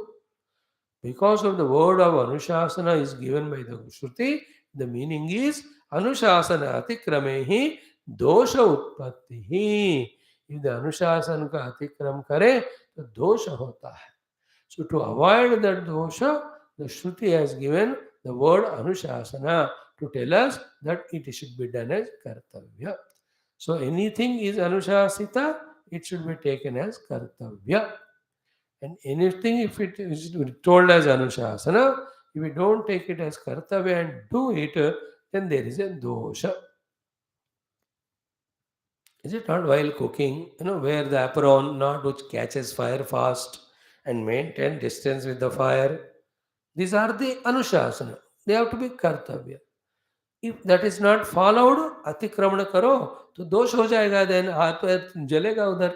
Because of the word of Anushasana is given by the Shruti, the meaning is Anushasana atikramehi dosha utpattihi. If the Anushasana ka atikram kare, to dosha hota hai. So to avoid that dosha, the Shruti has given the word Anushasana to tell us that it should be done as Kartavya. So anything is Anushasita, it should be taken as Kartavya. And anything, if it is told as Anushasana, if we don't take it as Kartavya and do it, then there is a dosha. Is it not while cooking, wear the apron, not which catches fire fast and maintain distance with the fire? These are the Anushasana. They have to be Kartavya. If that is not followed, Atikramana karo, तो दोष हो जाएगा, then हाथ पैर जलेगा उधर.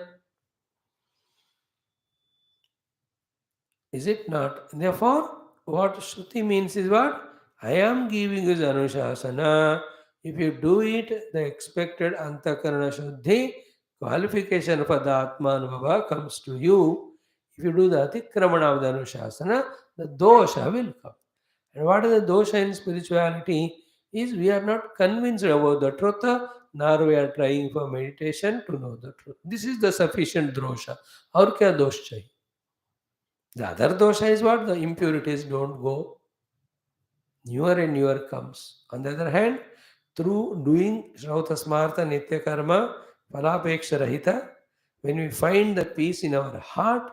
Is it not? Therefore, what Shruti means is what? I am giving you Anushasana. If you do it, the expected Antakarana Shuddhi, qualification for the Atma Anubhava comes to you. If you do the Atikramana of the Anushasana, the dosha will come. And what is the dosha in spirituality? Is we are not convinced about the truth, nor we are trying for meditation to know the truth. This is the sufficient dosha. Aur kya dosh chahiye? The other dosha is what? The impurities don't go. Newer and newer comes. On the other hand, through doing Shrauta Smartha Nitya Karma, Palapeksha Rahita, when we find the peace in our heart,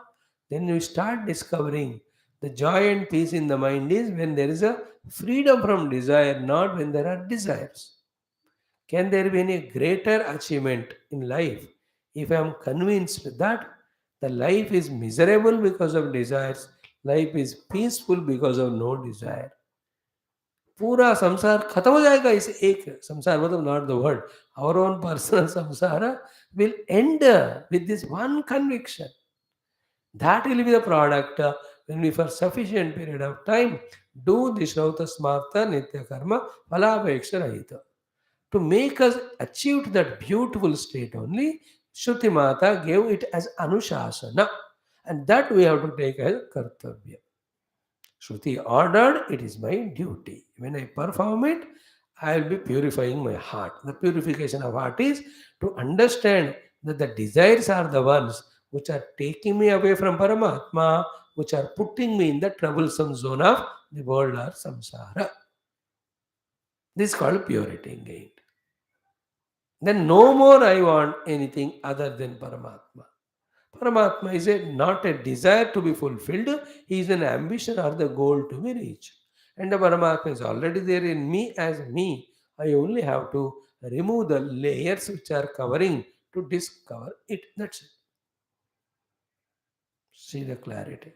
then we start discovering the joy and peace in the mind is when there is a freedom from desire, not when there are desires. Can there be any greater achievement in life if I am convinced that the life is miserable because of desires, life is peaceful because of no desire? पूरा संसार खत्म हो जाएगा इस एक संसार, मतलब not the world, our own personal samsara will end with this one conviction. That will be the product when we for sufficient period of time do the Shrauta Smartha Nitya Karma Palapeksha Rahita. To make us achieve that beautiful state only, Shruti Mata gave it as Anushasana, and that we have to take as Kartavya. Shruti ordered, it is my duty. When I perform it, I will be purifying my heart. The purification of heart is to understand that the desires are the ones which are taking me away from Paramatma, which are putting me in the troublesome zone of the world or samsara. This is called purity gained. Then no more I want anything other than Paramatma. Paramatma is not a desire to be fulfilled, he is an ambition or the goal to be reached. And the Paramatma is already there in me as me. I only have to remove the layers which are covering to discover it. That's it. See the clarity.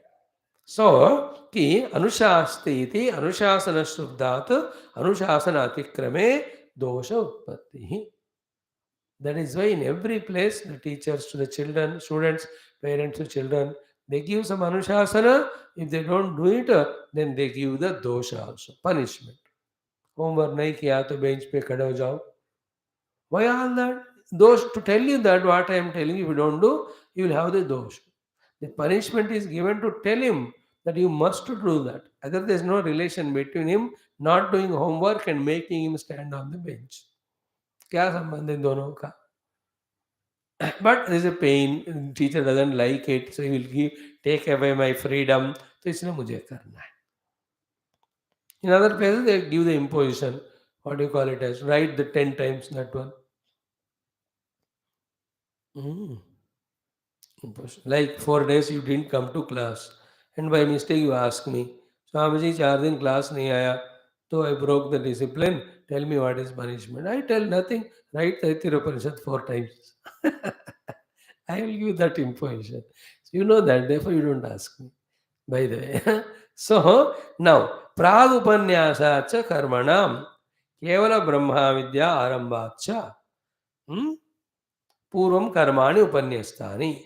So, कि अनुशास्ति इति अनुशासनशब्दात् अनुशासन अतिक्रमे दोष उत्पत्तिः. That is why in every place the teachers to the children, students, parents to children, they give some anushasana. If they don't do it, then they give the dosha also, punishment. Homework nahi kiya to bench pe khade ho jao. Why all that? Those to tell you that what I am telling you, if you don't do, you will have the dosh. The punishment is given to tell him that you must do that. Other there is no relation between him not doing homework and making him stand on the bench. क्या संबंध है दोनों का? But there is a pain. Teacher doesn't like it, so he will take away my freedom. तो इसलिए मुझे करना है. In other places, they give the imposition. What do you call it as? Write the 10 times that one. Mm. Imposition. Like 4 days you didn't come to class, and by mistake you ask me, Swamiji, 4 दिन class नहीं आया, so I broke the discipline. Tell me what is punishment. I tell nothing. Write Taittiriya Upanishad 4 times. I will give that imposition. So you know that, therefore you don't ask me. By the way. So now, Prag Upanyasa Karmanam Kevala Brahma Vidya Arambhacha Purvam Karmani Upanyastani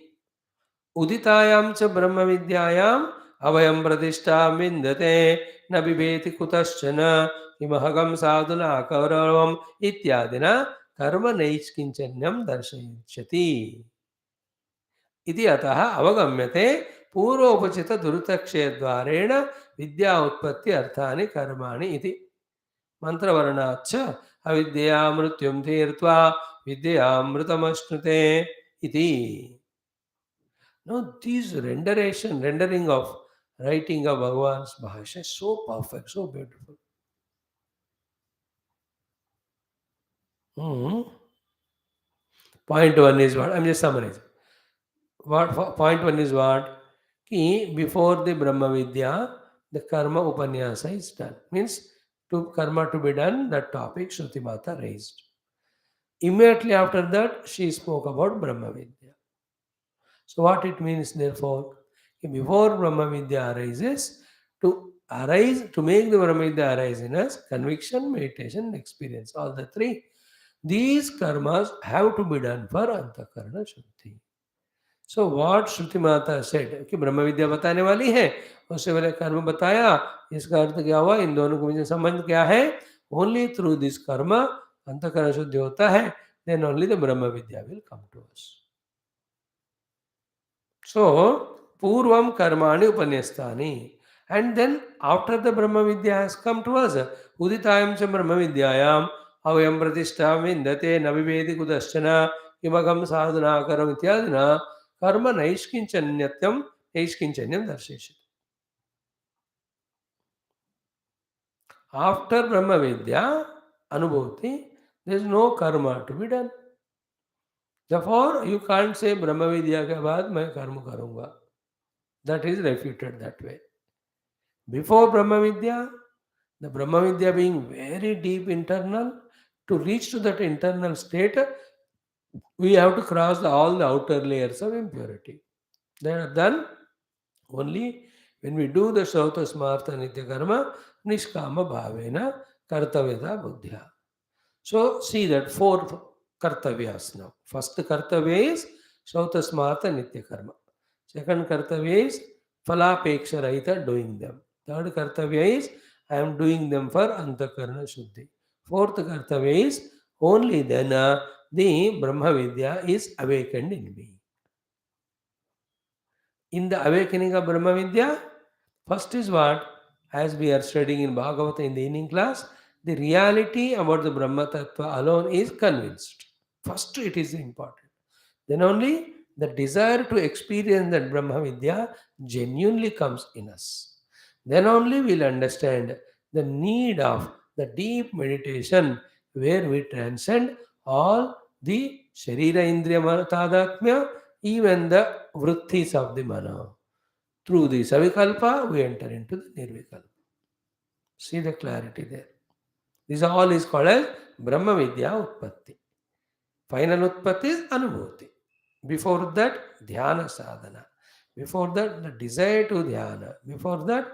Uditayam cha Brahma Vidyayam Avayam Pradishta Vindate Na Bibeti Kutaschana Imahagam Sadhana Kauravam Ityadina Karma Naichkinchanyam Darshayachati इति अतः अवगम्यते पूर्वोपचित दुरुतक्षयद्वारेण विद्या उत्पत्ति अर्थानि कर्माणि इति मंत्रवर्णाच्च अविद्या मृत्युं तीर्त्वा विद्यामृतमश्नुते इति. Now this rendering of writing of Bhagavan's Bhashya is so perfect, so beautiful. Point one is what? I am just summarizing. Point one is what? Ki before the Brahma Vidya, the karma upanyasa is done. Means to karma to be done, that topic Shruti Mata raised. Immediately after that, she spoke about Brahma Vidya. So what it means therefore? Ki before Brahma Vidya arises, to make the Brahma Vidya arise in us, conviction, meditation, experience, all the three. These karmas have to be done for Antakarana Shruti. So what Shruti माता said कि ब्रह्म विद्या बताने वाली है, उससे पहले कर्म बताया. इसका अर्थ क्या हुआ? इन दोनों के बीच संबंध क्या है? ओनली थ्रू दिस कर्म अंतःकरण शुद्धि होता है, then only the Brahma Vidya will come to us. सो पूर्वम कर्माणि उपन्यस्तानि, and then after the Brahma Vidya has come to us उदितायां च ब्रह्म विद्यायां अवयं प्रतिष्ठा विन्दते न विवेदि कुतश्चन किमगम साधना करम इत्यादिना कर्म नैष्किंचन्यम दर्शयति. After Brahma Vidya Anubhuti, there is no karma to be done. Therefore, you can't say Brahma Vidya के बाद मैं कर्म करूँगा. That is refuted that way. Before Brahma Vidya, the Brahma Vidya being very deep internal, to reach to that internal state, we have to cross all the outer layers of impurity. They are done only when we do the Shrauta Smartha Nitya Karma Nishkama Bhavena Kartavyata Buddhya. So see that 4 Kartavyas now. First Kartavya is Shrauta Smartha Nitya Karma. Second Kartavya is Phalapeksha Rahita, doing them. Third Kartavya is I am doing them for Antakarana Shuddhi. Fourth Kartavya is only then the Brahma Vidya is awakened in me. In the awakening of Brahma Vidya, first is what? As we are studying in Bhagavata in the evening class, the reality about the Brahma Tattva alone is convinced. First, it is important. Then only the desire to experience that Brahma Vidya genuinely comes in us. Then only we'll understand the need of the deep meditation where we transcend all the Sharira Indriya Tadatmya, even the Vritthis of the Mana. Through the Savikalpa, we enter into the Nirvikalpa. See the clarity there. This all is called as Brahma Vidya Utpatti. Final Utpatti is Anubhuti. Before that, Dhyana Sadhana. Before that, the desire to Dhyana. Before that,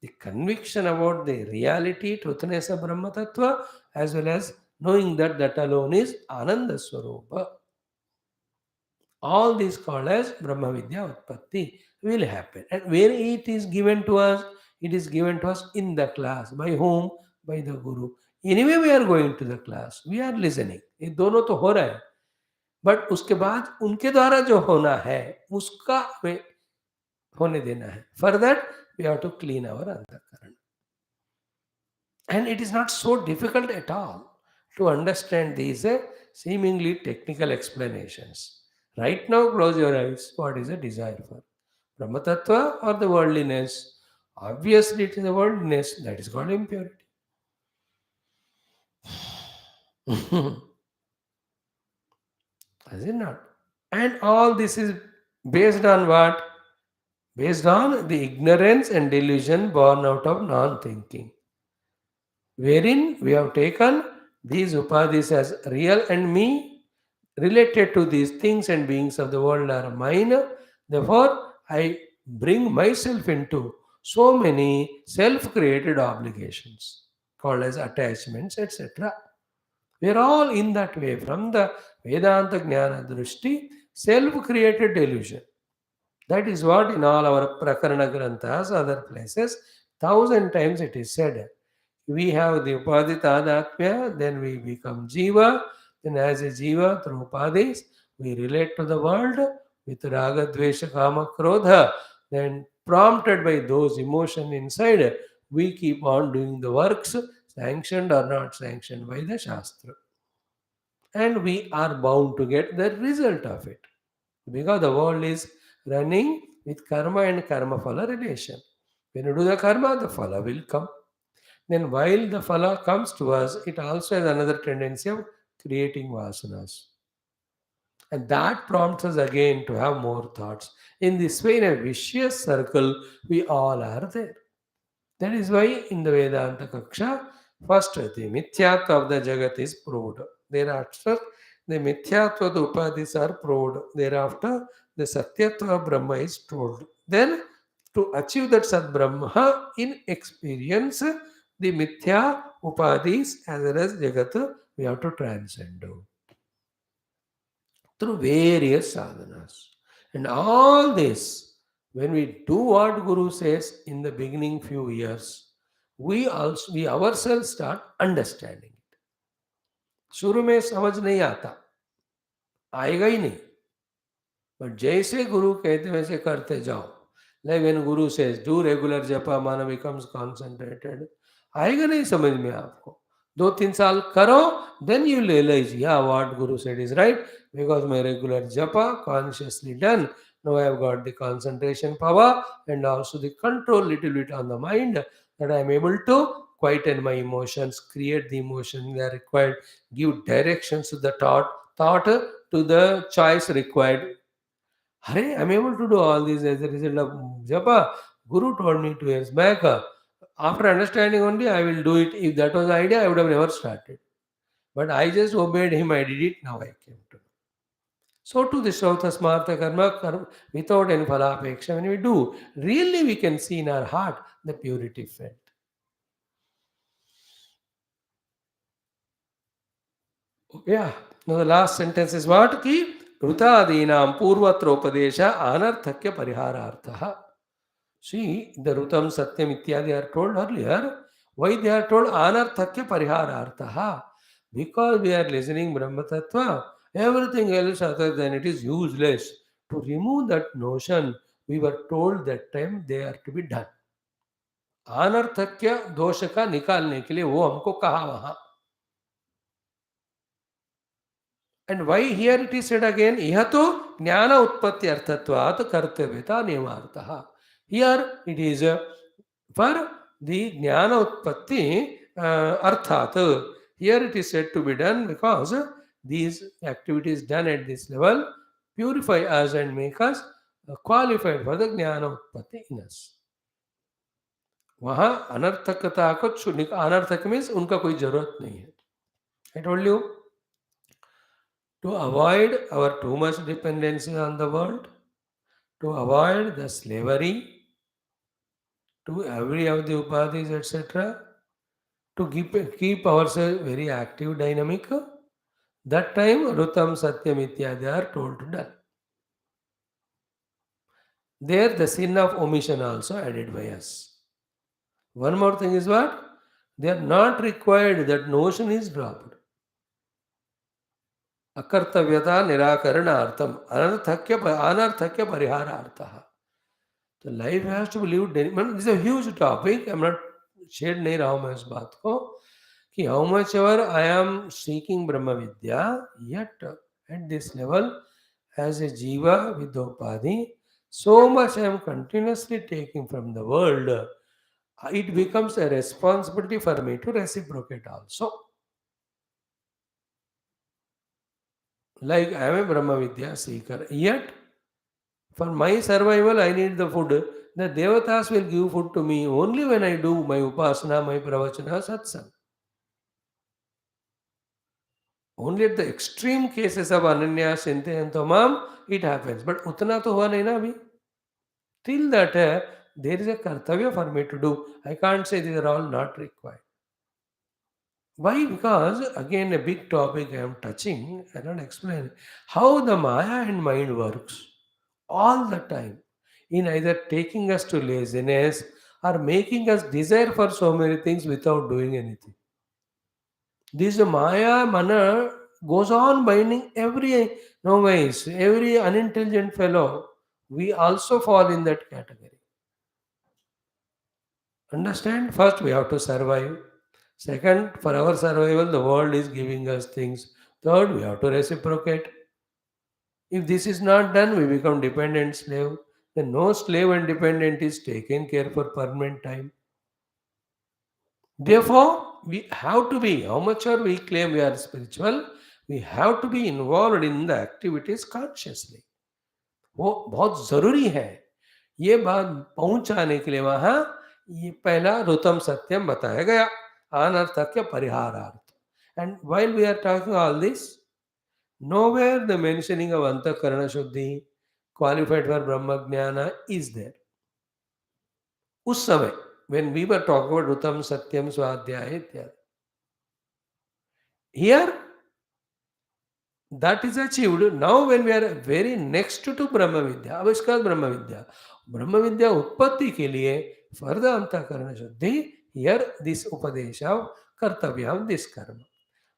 the conviction about the reality, truthness of Brahma Tattva, as well as knowing that that alone is Ananda Swarupa. All these called as Brahma Vidya Utpatti will happen. And where it is given to us, it is given to us in the class. By whom? By the Guru. Anyway, we are going to the class. We are listening. ये दोनों तो हो रहा है. But उसके बाद उनके द्वारा जो होना है उसका हमें होने देना है. For that we have to clean our अंतःकरण. And it is not so difficult at all to understand these seemingly technical explanations. Right now, close your eyes. What is a desire for? Brahma Tattva or the worldliness? Obviously, it is the worldliness that is called impurity. Is it not? And all this is based on what? Based on the ignorance and delusion born out of non thinking, wherein we have taken these upadhis as real and me, related to these things and beings of the world are mine. Therefore, I bring myself into so many self created obligations called as attachments, etc. We are all in that way from the Vedanta Jnana Drishti, self created delusion. That is what in all our Prakarana Granthas, other places, 1,000 times it is said. We have the Upadhi Tadatmya, then we become Jiva, then as a Jiva through Upadhis, we relate to the world with Raga, Dvesha, Kama, Krodha, then prompted by those emotions inside, we keep on doing the works, sanctioned or not sanctioned by the Shastra. And we are bound to get the result of it. Because the world is running with karma and karma phala relation. When you do the karma, the phala will come. Then while the phala comes to us, it also has another tendency of creating vasanas. And that prompts us again to have more thoughts. In this way, in a vicious circle, we all are there. That is why in the Vedanta Kaksha, first the Mithyatva of the Jagat is proved. Thereafter, the Mithyatva of the Upadhis are proved. Thereafter, the Satyatva of Brahma is told. Then, to achieve that Sat Brahma in experience, the Mithya Upadhis as well as Jagat, we have to transcend through various sadhanas. And all this, when we do what Guru says in the beginning few years, we ourselves start understanding it. शुरू में समझ नहीं आता, आएगा ही नहीं. But जैसे गुरु कहते वैसे करते जाओ. Like when Guru says, do regular japa, mana becomes concentrated. आएगा नहीं समझ में आपको. 2-3 साल करो, then you realize, yeah, what Guru said is right, because my regular japa consciously done. Now I have got the concentration power and also the control little bit on the mind, that I am able to quieten my emotions, create the emotion that are required, give directions to the thought to the choice required. Hare, I'm able to do all this as a result of japa. Guru told me 2 years back. After understanding only, I will do it. If that was the idea, I would have never started. But I just obeyed him, I did it, now I came to know. So to the Shrauta Smartha karma without any phalapeksha, when we do, really we can see in our heart the purity felt. Yeah. Now the last sentence is what? Ki Rutadinam Purvatropadesha Anarthakya Pariharartha. See, the Rutam Satyam Ityadi are told earlier. Why they are told Anarthakya Pariharartha? Because we are listening Brahma Tattva. Everything else other than it is useless. To remove that notion, we were told that time they are to be done. अनर्थक्य दोष का निकालने के लिए वो हमको कहा वहां. And why here it is said again, ihato jnana utpatti arthatvat kartavyata niyamartah. Here it is for the jnana utpatti arthat. Here it is said to be done because these activities done at this level purify us and make us qualified for the jnana utpatti in us. वहाँ अनर्थकता को अनर्थक means उनका कोई जरूरत नहीं है. I told you to avoid our too much dependency on the world, to avoid the slavery to every of the upadhis, etc., to keep ourselves very active, dynamic. That time, Rutam Satyam Ityadi are told to done. There, the sin of omission also added by us. One more thing is what? They are not required, that notion is dropped. Akartavyata nirakaranaartham, anarthakya pariharartha. So life has to be lived. This is a huge topic. I'm not छेड़ नहीं रहा हूं मैं इस बात को कि how much ever I am seeking Brahma Vidya, yet at this level, as a jiva with the upadhi, so much I am continuously taking from the world, it becomes a responsibility for me to reciprocate also. Like I am a Brahma Vidya seeker, yet for my survival I need the food. The Devatas will give food to me only when I do my upasana, my pravachana, satsang. Only at the extreme cases of Ananya, Sinte and Tamam, it happens. But utna to hua nahi na abhi. Till that, there is a kartavya for me to do. I can't say these are all not required. Why? Because, again, a big topic I am touching, I don't explain how the Maya and mind works all the time in either taking us to laziness or making us desire for so many things without doing anything. This Maya mana goes on binding every novice, every unintelligent fellow. We also fall in that category. Understand? First, we have to survive. Second, for our survival, the world is giving us things. Third, we have to reciprocate. If this is not done, we become dependent slave. Then no slave and dependent is taken care for permanent time. Therefore, we have to be, how much are we claim we are spiritual, we have to be involved in the activities consciously. वो बहुत ज़रूरी है. ये बात पहुंचाने के लिए वहाँ ये पहला रुतम सत्यम बताया गया, अनर्थक्य परिहारार्थ. And while we are talking all this, nowhere the mentioning of अंतःकरण शुद्धि, qualified for Brahma Jnana is there. उस समय, when we were talking about रुतम सत्यम स्वाध्याय इत्यादि, here that is achieved. Now when we are very next to Brahma Vidya, Aviskar Brahma Vidya उत्पत्ति के लिए for the अंतःकरण शुद्धि, here this upadesha of kartavyam, this karma.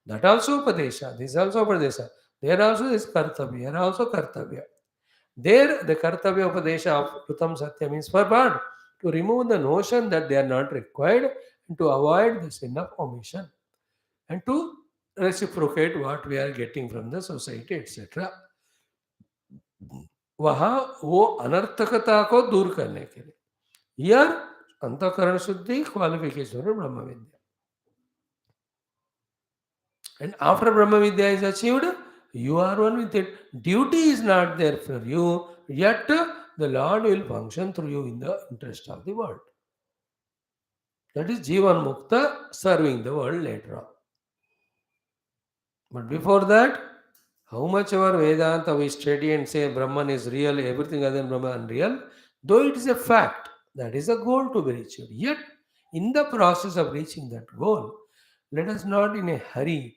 That also upadesha, this also upadesha. There also is kartavya, here also kartavya. There the kartavya upadesha of Rutam Satya means for what? To remove the notion that they are not required and to avoid the sin of omission and to reciprocate what we are getting from the society, etc. वहाँ वो अनर्थकता को दूर करने के लिए here अंतःकरण शुद्धि qualification of Brahma Vidya. And after Brahma Vidya is achieved, you are one with it. Duty is not there for you, yet the Lord will function through you in the interest of the world. That is Jivan Mukta serving the world later on. But before that, how much our Vedanta we study and say Brahman is real, everything other than Brahman unreal, though it is a fact, that is a goal to be reached. Yet, in the process of reaching that goal, let us not in a hurry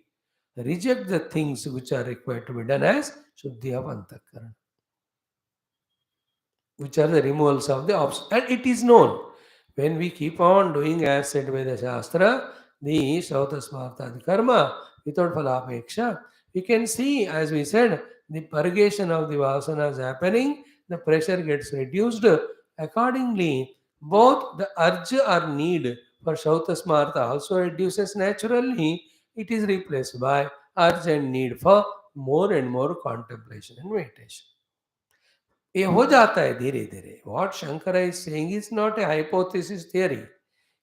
reject the things which are required to be done as Shuddhi of Antakarana, which are the removals of the obstacles. And it is known. When we keep on doing as said by the Shastra, the Shrauta Smarta, the karma, without phalapeksha, we can see, as we said, the purgation of the vasanas happening, the pressure gets reduced. Accordingly, both the urge or need for Shrauta Smarta also reduces naturally. It is replaced by urge and need for more and more contemplation and meditation. ये हो जाता है धीरे धीरे. What Shankara is saying is not a hypothesis theory.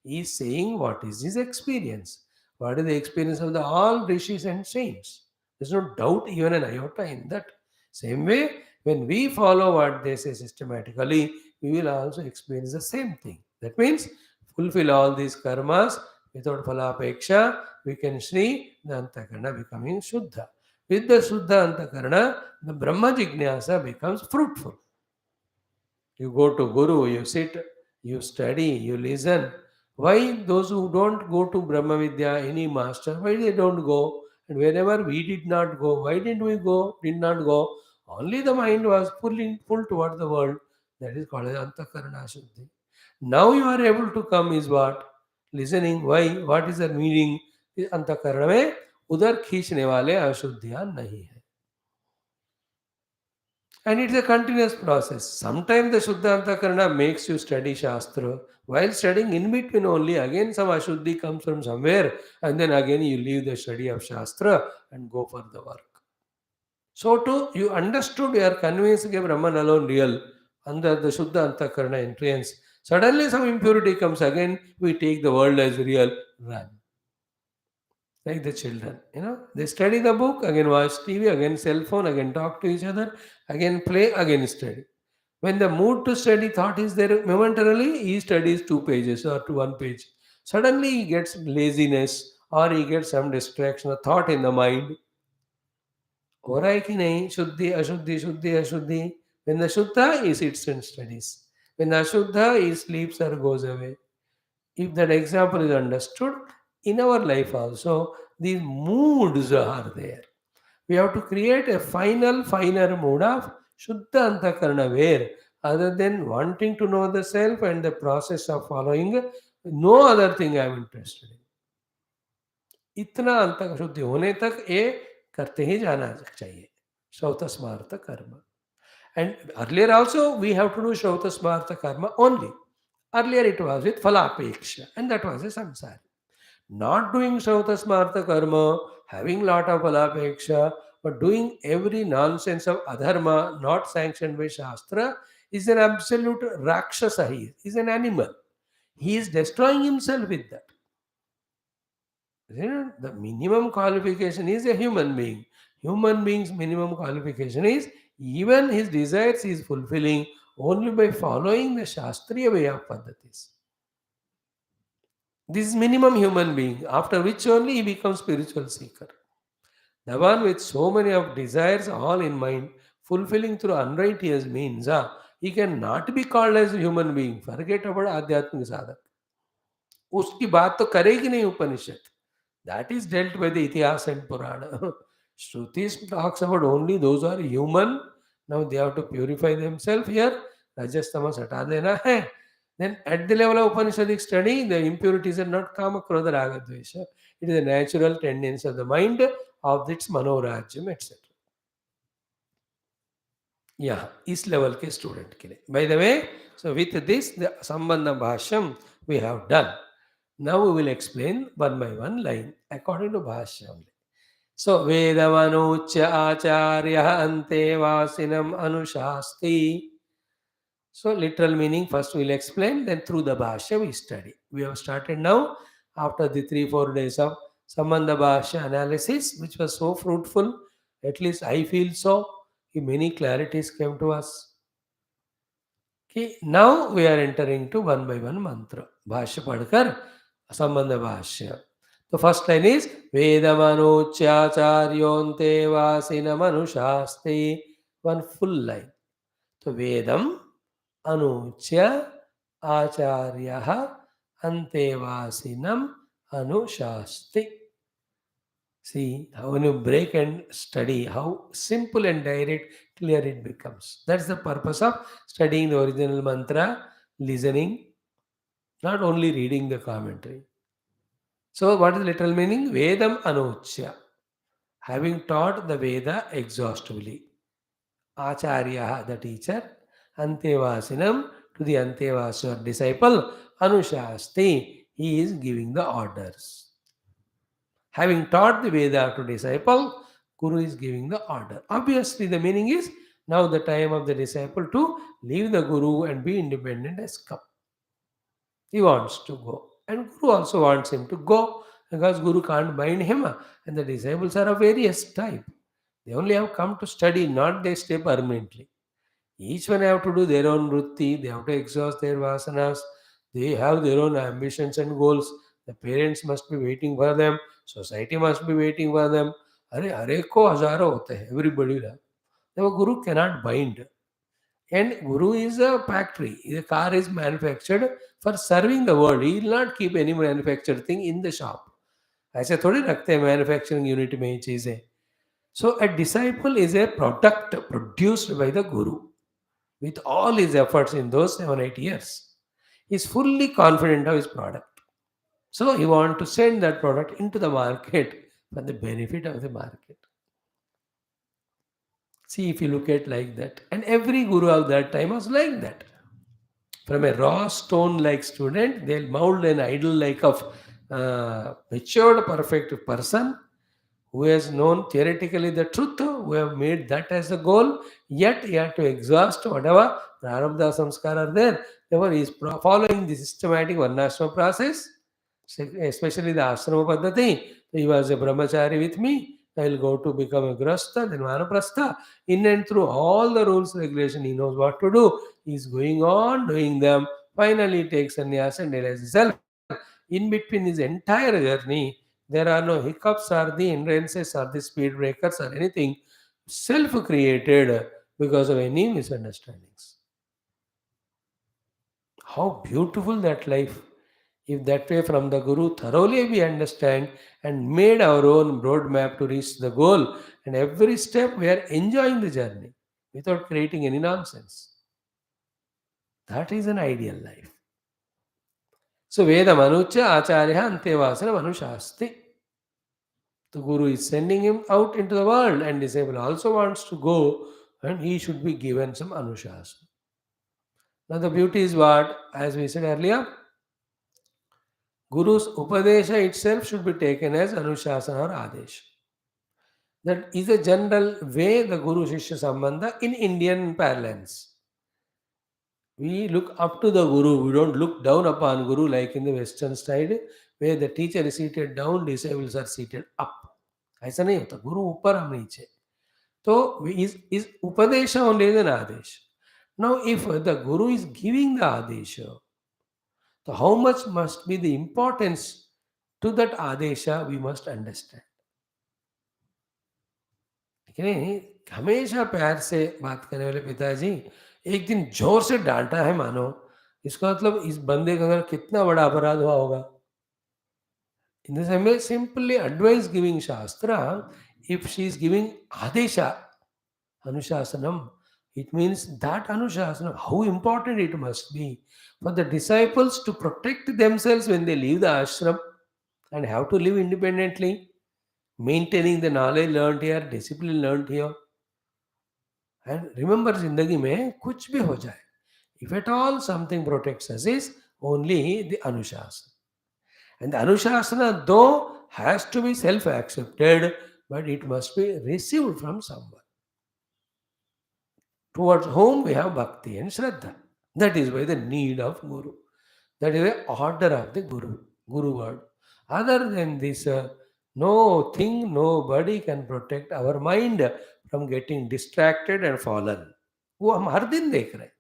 He is saying what is his experience. What is the experience of the all rishis and saints? There's no doubt even an iota in that. Same way, when we follow what they say systematically, we will also experience the same thing. That means fulfill all these karmas without phalapeksha, we can see the antakarana becoming Shuddha. With the Shuddha antakarana, the Brahma Jignasa becomes fruitful. You go to Guru, you sit, you study, you listen. Why those who don't go to Brahma Vidya, any master, why they don't go? And whenever we did not go, why didn't we go? Did not go. Only the mind was pulling pulled toward the world. That is called as Antakarana Shuddhi. Now you are able to come is what? Listening. Why? What is the meaning? अंतःकरण में उधर खींचने वाले अशुद्धियां नहीं है. And it's a continuous process. Sometimes the Shuddha Antakarana makes you study Shastra. While studying in between only, again some Ashuddhi comes from somewhere, and then again you leave the study of Shastra and go for the work. So too, you understood, you are convinced that Brahman alone real, under the Shuddha Antakarana entrance. Suddenly some impurity comes again, we take the world as real, run. Like the children, they study the book, again watch TV, again cell phone, again talk to each other, again play, again study. When the mood to study thought is there momentarily, he studies 2 pages or to 1 page. Suddenly he gets laziness or he gets some distraction, a thought in the mind. हो रहा है कि नहीं शुद्धि अशुद्धि शुद्धि अशुद्धि. When the Shuddha, he sits and studies. When the Ashuddha, he sleeps or goes away. If that example is understood, in our life also, these moods are there. We have to create a finer mood of Shuddha Antakarana where, other than wanting to know the self and the process of following, no other thing I am interested in. इतना अंतक शुद्धि होने तक ये करते ही जाना चाहिए. Shauta Smarta Karma. And earlier also we have to do Shauta Smarta Karma only. Earlier it was with Phalapeksha, and that was a samsara. Not doing Shauta Smarta Karma, having lot of Phalapeksha, but doing every nonsense of adharma not sanctioned by Shastra is an absolute Rakshasa. He is an animal. He is destroying himself with that. The minimum qualification is a human being. Human being's minimum qualification is even his desires he is fulfilling only by following the Shastriya way of Paddhatis. This is minimum human being, after which only he becomes spiritual seeker. The one with so many of desires all in mind, fulfilling through unrighteous means, he cannot be called as a human being. Forget about Adhyatmika Sadhak. उसकी बात तो करेगी नहीं उपनिषद. That is dealt by the Itihas and Purana. Shrutis talks about only those who are human. Now they have to purify themselves here. Rajas tamas hata dena hai. Then at the level of Upanishadic study, the impurities are not kama, krodha, raga, dvesha. It is a natural tendency of the mind of its manorajyam, etc. Yeah, इस level के student के लिए. By the way, so with this, the Sambandha Bhashyam we have done. Now we will explain one by one line according to Bhashyam. So, Vedamanucha Acharya Ante Vasinam Anushasti. So, literal meaning first we will explain, then through the Bhashya we study. We have started now after the 3-4 days of Sambandha Bhashya analysis, which was so fruitful. At least I feel so. Many clarities came to us. Okay, now we are entering to one by one mantra. Bhashya padkar Sambandha Bhashya. The first line is Vedamanuchacharyonte Vasinamanushasti. One full line. So Vedam Anuchya Acharyaha Antevasinam Anushasti. See how when you break and study, how simple and direct, clear it becomes. That's the purpose of studying the original mantra, listening, not only reading the commentary. So, what is the literal meaning? Vedam Anuchya. Having taught the Veda exhaustively. Acharya, the teacher, Antevasinam, to the Antevasa disciple, Anushasti, he is giving the orders. Having taught the Veda to disciple, Guru is giving the order. Obviously, the meaning is now the time of the disciple to leave the Guru and be independent has come. He wants to go. And Guru also wants him to go because Guru can't bind him. And the disciples are of various type. They only have come to study, not they stay permanently. Each one have to do their own vrutti, they have to exhaust their vasanas, They have their own ambitions and goals. The parents must be waiting for them. Society must be waiting for them. अरे हर एक को हजारों होते हैं. Everybody. The guru cannot bind. And guru is a factory. The car is manufactured for serving the world. He will not keep any manufactured thing in the shop. ऐसे थोड़ी रखते हैं मैन्युफैक्चरिंग यूनिट में ये चीज़ें. So a disciple is a product produced by the guru with all his efforts in those 7 8 years. He is fully confident of his product. So he wants to send that product into the market for the benefit of the market. See if you look at like that. And every guru of that time was like that. From a raw stone like student, they'll mold an idol like of matured perfect person who has known theoretically the truth, who have made that as a goal, yet he had to exhaust whatever prarabdha samskara are there. Therefore, he is following the systematic varnashram process, especially the ashrama paddhati. He was a brahmachari with me. I will go to become a grasta, then vanaprastha. In and through all the rules, regulation, he knows what to do. He is going on doing them. Finally, he takes sannyas and realizes self. In between his entire journey, there are no hiccups or the hindrances or the speed breakers or anything self created because of any misunderstandings. How beautiful that life! If that way from the Guru thoroughly we understand and made our own roadmap to reach the goal, and every step we are enjoying the journey without creating any nonsense. That is an ideal life. So Veda Manucha Acharya Antevasana Manushasti. The Guru is sending him out into the world, and disciple also wants to go, and he should be given some Anushasana. Now the beauty is what, as we said earlier, Guru's Upadesha itself should be taken as Anushasana or Adesha. That is a general way the Guru Shishya Sambandha in Indian parlance. We look up to the Guru, we don't look down upon Guru like in the Western side, where the teacher is seated down, disciples are seated up. ऐसा नहीं होता, गुरु ऊपर हम नीचे. So is Upadesha only is an Adesha. Now if the Guru is giving the Adesha, so how much must be the importance to that Adesha we must understand. ठीक है नहीं, हमेशा प्यार से बात करने वाले पिताजी एक दिन जोर से डांटा है मानो, इसका मतलब इस बंदे का अगर कितना बड़ा अपराध हुआ होगा. In the same way, simply advice giving Shastra, if she is giving Adesha, Anushasanam, it means that Anushasanam, how important it must be for the disciples to protect themselves when they leave the ashram and have to live independently, maintaining the knowledge learned here, discipline learned here. And remember, Zindagi mein kuch bhi ho jaye. If at all something protects us is only the Anushasana. And the Anushasana, though, has to be self-accepted, but it must be received from someone towards whom we have bhakti and shraddha. That is why the need of Guru. That is the order of the Guru word. Other than this, no thing, nobody can protect our mind from getting distracted and fallen. वो हम हर दिन देख रहे हैं.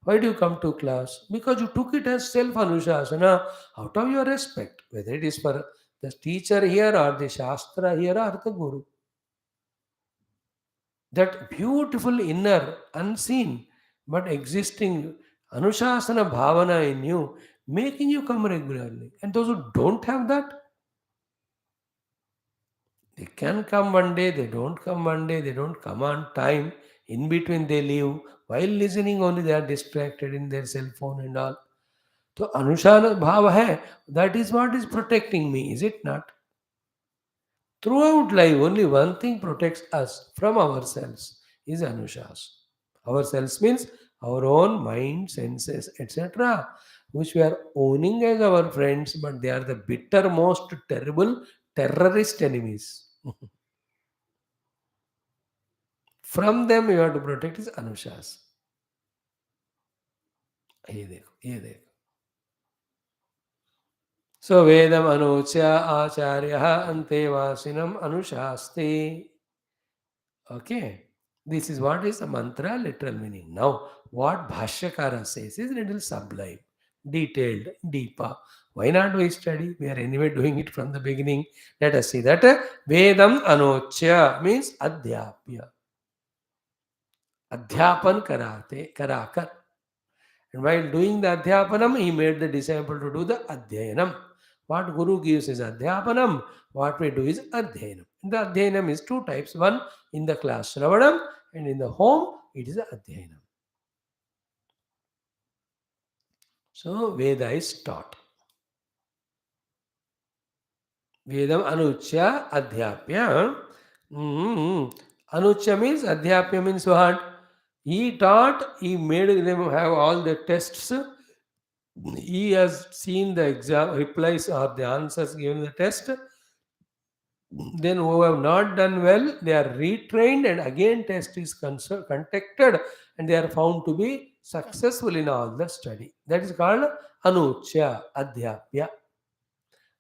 Why do you come to class? Because you took it as self-anushasana out of your respect, whether it is for the teacher here or the Shastra here or the Guru. That beautiful inner, unseen, but existing Anushasana bhavana in you, making you come regularly. And those who don't have that, they can come one day, they don't come one day, they don't come on time. In between, they leave. While listening, only they are distracted in their cell phone and all. So Anushana bhava hai, that is what is protecting me, is it not? Throughout life, only one thing protects us from ourselves is Anushas. Ourselves means our own mind, senses, etc., which we are owning as our friends, but they are the bittermost, terrible terrorist enemies. From them, you have to protect his Anushas. ये देखो, ये देखो. So Vedam Anucha Acharya Antevasinam Anushasti. Okay. This is what is the mantra literal meaning. Now, what Bhashyakara says is little sublime. detailed, deeper. Why not we study? We are anyway doing it from the beginning. Let us see that Vedam Anochya means Adhyapya. Adhyapan karate, karakar. And while doing the Adhyapanam, he made the disciple to do the Adhyayanam. What Guru gives is Adhyapanam, what we do is Adhyayanam. The Adhyayanam is two types. One in the class Shravanam, and in the home it is Adhyayanam. So Veda is taught. Vedam Anuchya Adhyapya. Anuchya means Adhyapya means what? He taught, he made them have all the tests. He has seen the exam replies or the answers given in the test. Then who have not done well, they are retrained and again test is conducted and they are found to be successful in all the study. That is called Anuchya Adhyapya.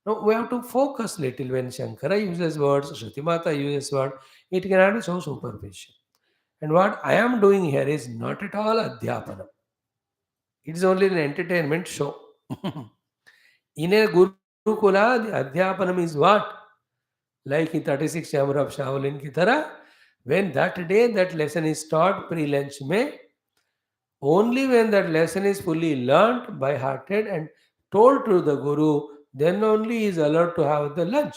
Now we have to focus little when Shankara uses words, Shruti Mata uses word, it cannot be so superficial. And what I am doing here is not at all Adhyapana. It is only an entertainment show. In a Gurukula, the Adhyapanam is what? Like in 36 Chamber of Shaolin ki tarah, when that day that lesson is taught pre-lunch mein, only when that lesson is fully learnt by hearted and told to the Guru, then only he is allowed to have the lunch.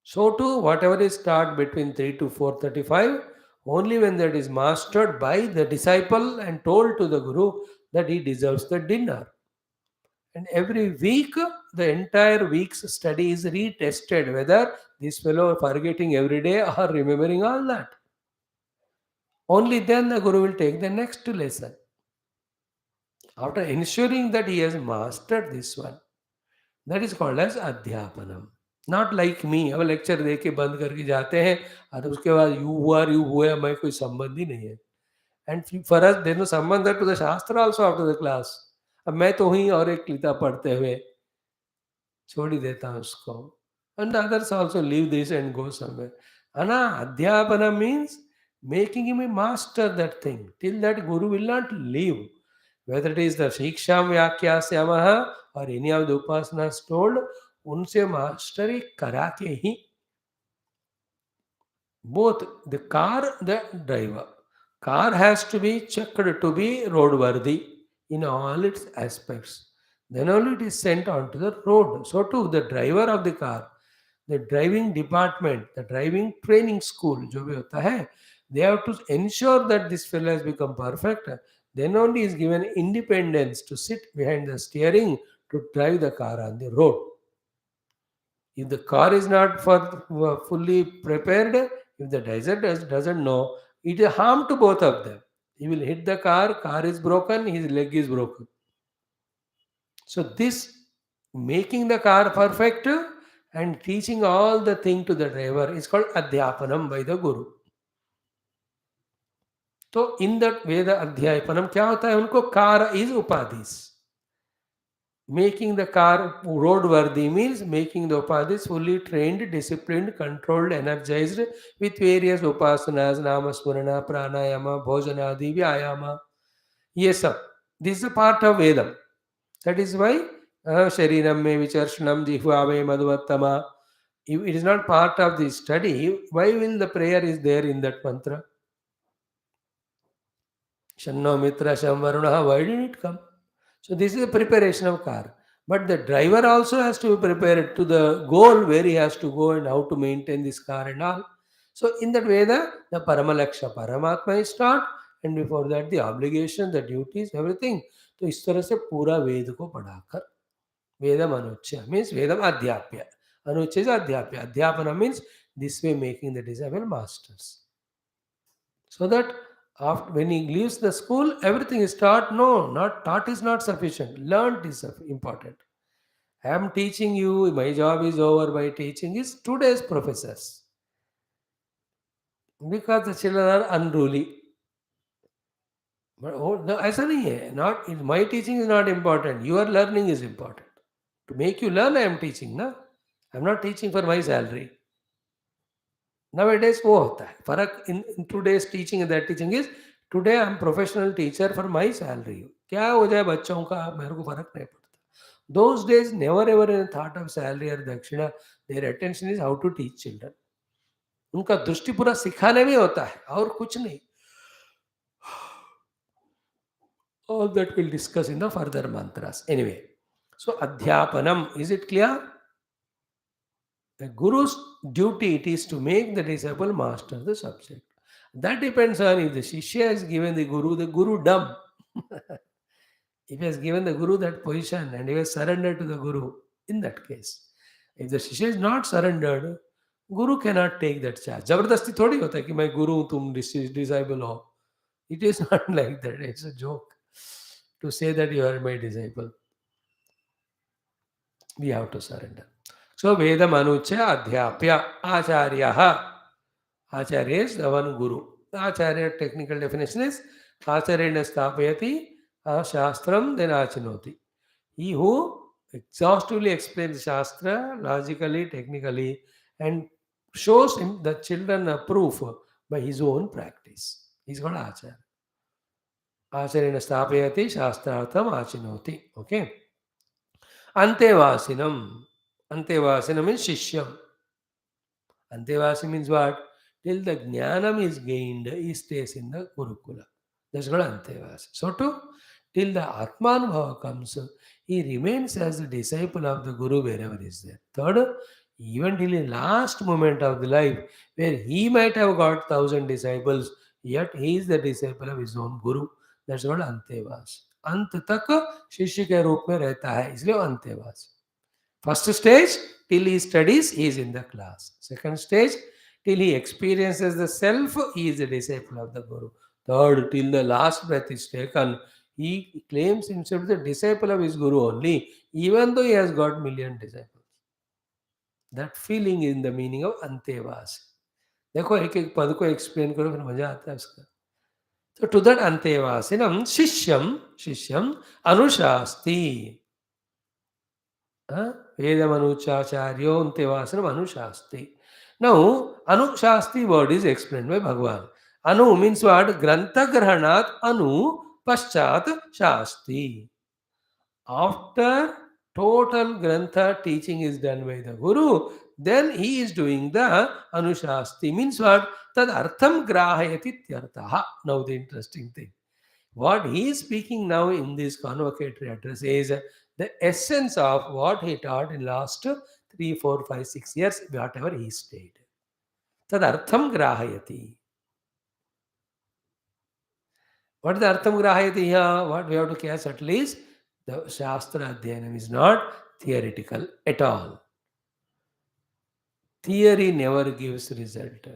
So too, whatever is taught between 3 to 4:35, only when that is mastered by the disciple and told to the Guru that he deserves the dinner. And every week, the entire week's study is retested whether this fellow forgetting every day or remembering all that. Only then the Guru will take the next lesson. After ensuring that he has mastered this one, that is called as Adhyapanam. Not like me, अब lecture दे के बंद करके जाते हैं और उसके बाद you हुआ मैं कोई संबंध ही नहीं है. And for us there no संबंध टू द शास्त्र आल्सो आफ्टर द क्लास. अब मैं तो हुई और एक गीता पढ़ते हुए छोड़ ही देता हूँ उसको. And others also leave this and go somewhere. Adhyapana means making him a master that thing. Till that Guru will not leave. Whether it is the Siksha Vyakyasyamaha or any of the Upasanas told, unse mastery kara ke hi. Both the car, the driver. Car has to be checked to be roadworthy in all its aspects. Then only it is sent onto the road. So too, the driver of the car, the driving department, the driving training school, जो भी होता है, they have to ensure that this fellow has become perfect. Then only is given independence to sit behind the steering to drive the car on the road. If the car is not fully prepared, if the driver doesn't know, it is harm to both of them. He will hit the car is broken, his leg is broken. So this making the car perfect and teaching all the thing to the driver is called Adhyapanam by the Guru. So in that Veda Adhyapanam क्या होता है उनको? Car is upadhis. Making the car roadworthy means making the upadhis fully trained, disciplined, controlled, energized with various upasanas, namasmurana, pranayama, bhojanadi, vyayama. Yes, sir. This is a part of Vedam. That is why Shariram me vicharshanam jihva me madhuvattama. If it is not part of the study, why will the prayer is there in that mantra? Shanno mitra shamvarunaha, why did it come? So this is a preparation of car. But the driver also has to be prepared to the goal where he has to go and how to maintain this car and all. So in that Veda, the Paramalaksha Paramatma is taught, and before that the obligation, the duties, everything. तो इस तरह से पूरा वेद को पढ़ाकर Vedam Anuchya means Vedam Adhyapya. Anuchya is Adhyapya. Adhyapana means this way making the disciple masters. So that after when he leaves the school, everything is taught. No, not taught is not sufficient. Learned is important. I am teaching you, my job is over by teaching is today's professors. Because the children are unruly. But no, ऐसा नहीं है. Not my teaching is not important. Your learning is important. To make you learn, I am teaching, na? I am not teaching for my salary. Nowadays वो होता है फर्क in today's teaching and that teaching is today I am professional teacher for my salary. क्या हो जाए बच्चों का मेरे को फर्क नहीं पड़ता. Those days never ever in thought of salary or dakshina. Their attention is how to teach children. उनका दृष्टि पूरा सिखाने में होता है और कुछ नहीं. All that we'll discuss in the further mantras. Anyway, so adhyapanam, is it clear? The guru's duty it is to make the disciple master the subject. That depends on if the shishya has given the guru dumb. If he has given the guru that position and he has surrendered to the guru, in that case. If the shishya is not surrendered, guru cannot take that charge. जबरदस्ती थोड़ी होता है कि मैं गुरु हूं, तुम disciple हो. It is not like that. It's a joke to say that you are my disciple. We have to surrender. So Vedam Anucha Adhyapya Acharya. Acharya is the one guru. Acharya technical definition is Acharya Stapayati Shastram then Achinoti. He who exhaustively explains Shastra logically, technically, and shows him the children a proof by his own practice. He's called Acharya. Acharya Stapayati Shastrartham Achinoti. Okay. Antevasinam. Antevasinam means Shishyam. Antevasi means what? Till the Jnanam is gained, he stays in the Gurukula. That's called Antevasi. So too, till the Atmanubhava comes, he remains as the disciple of the Guru wherever he is there. Third, even till the last moment of the life, where he might have got 1,000 disciples, yet he is the disciple of his own Guru. That's called Antevasi. अंत तक शिष्य के रूप में रहता है, इसलिए अंतेवासी. First stage, till he studies, he is in the class. Second stage, till he experiences the self, he is a disciple of the Guru. Third, till the last breath is taken, he claims himself the disciple of his Guru only, even though he has got million disciples. That feeling is in the meaning of Antevasi. देखो एक एक पद को explain करो, फिर मजा आता है उसका. So to that Antevasinam, Shishyam Anushasti. Vedamanuchacharyo Antevasinam Anushasti. Now, Anushasti word is explained by Bhagavan. Anu means what? Grantha Grahanat Anu Paschat Shasti. After total Grantha teaching is done by the Guru, then he is doing the Anushasti. Means what? Tad Artham Grahayati Tyartaha. Now the interesting thing. What he is speaking now in this convocatory address is the essence of what he taught in last 3, 4, 5, 6 years, whatever he stayed. Tad Artham Grahayati. What is the Artham Grahayati here? What we have to catch at least, the Shastra Adhyanam is not theoretical at all. Theory never gives result.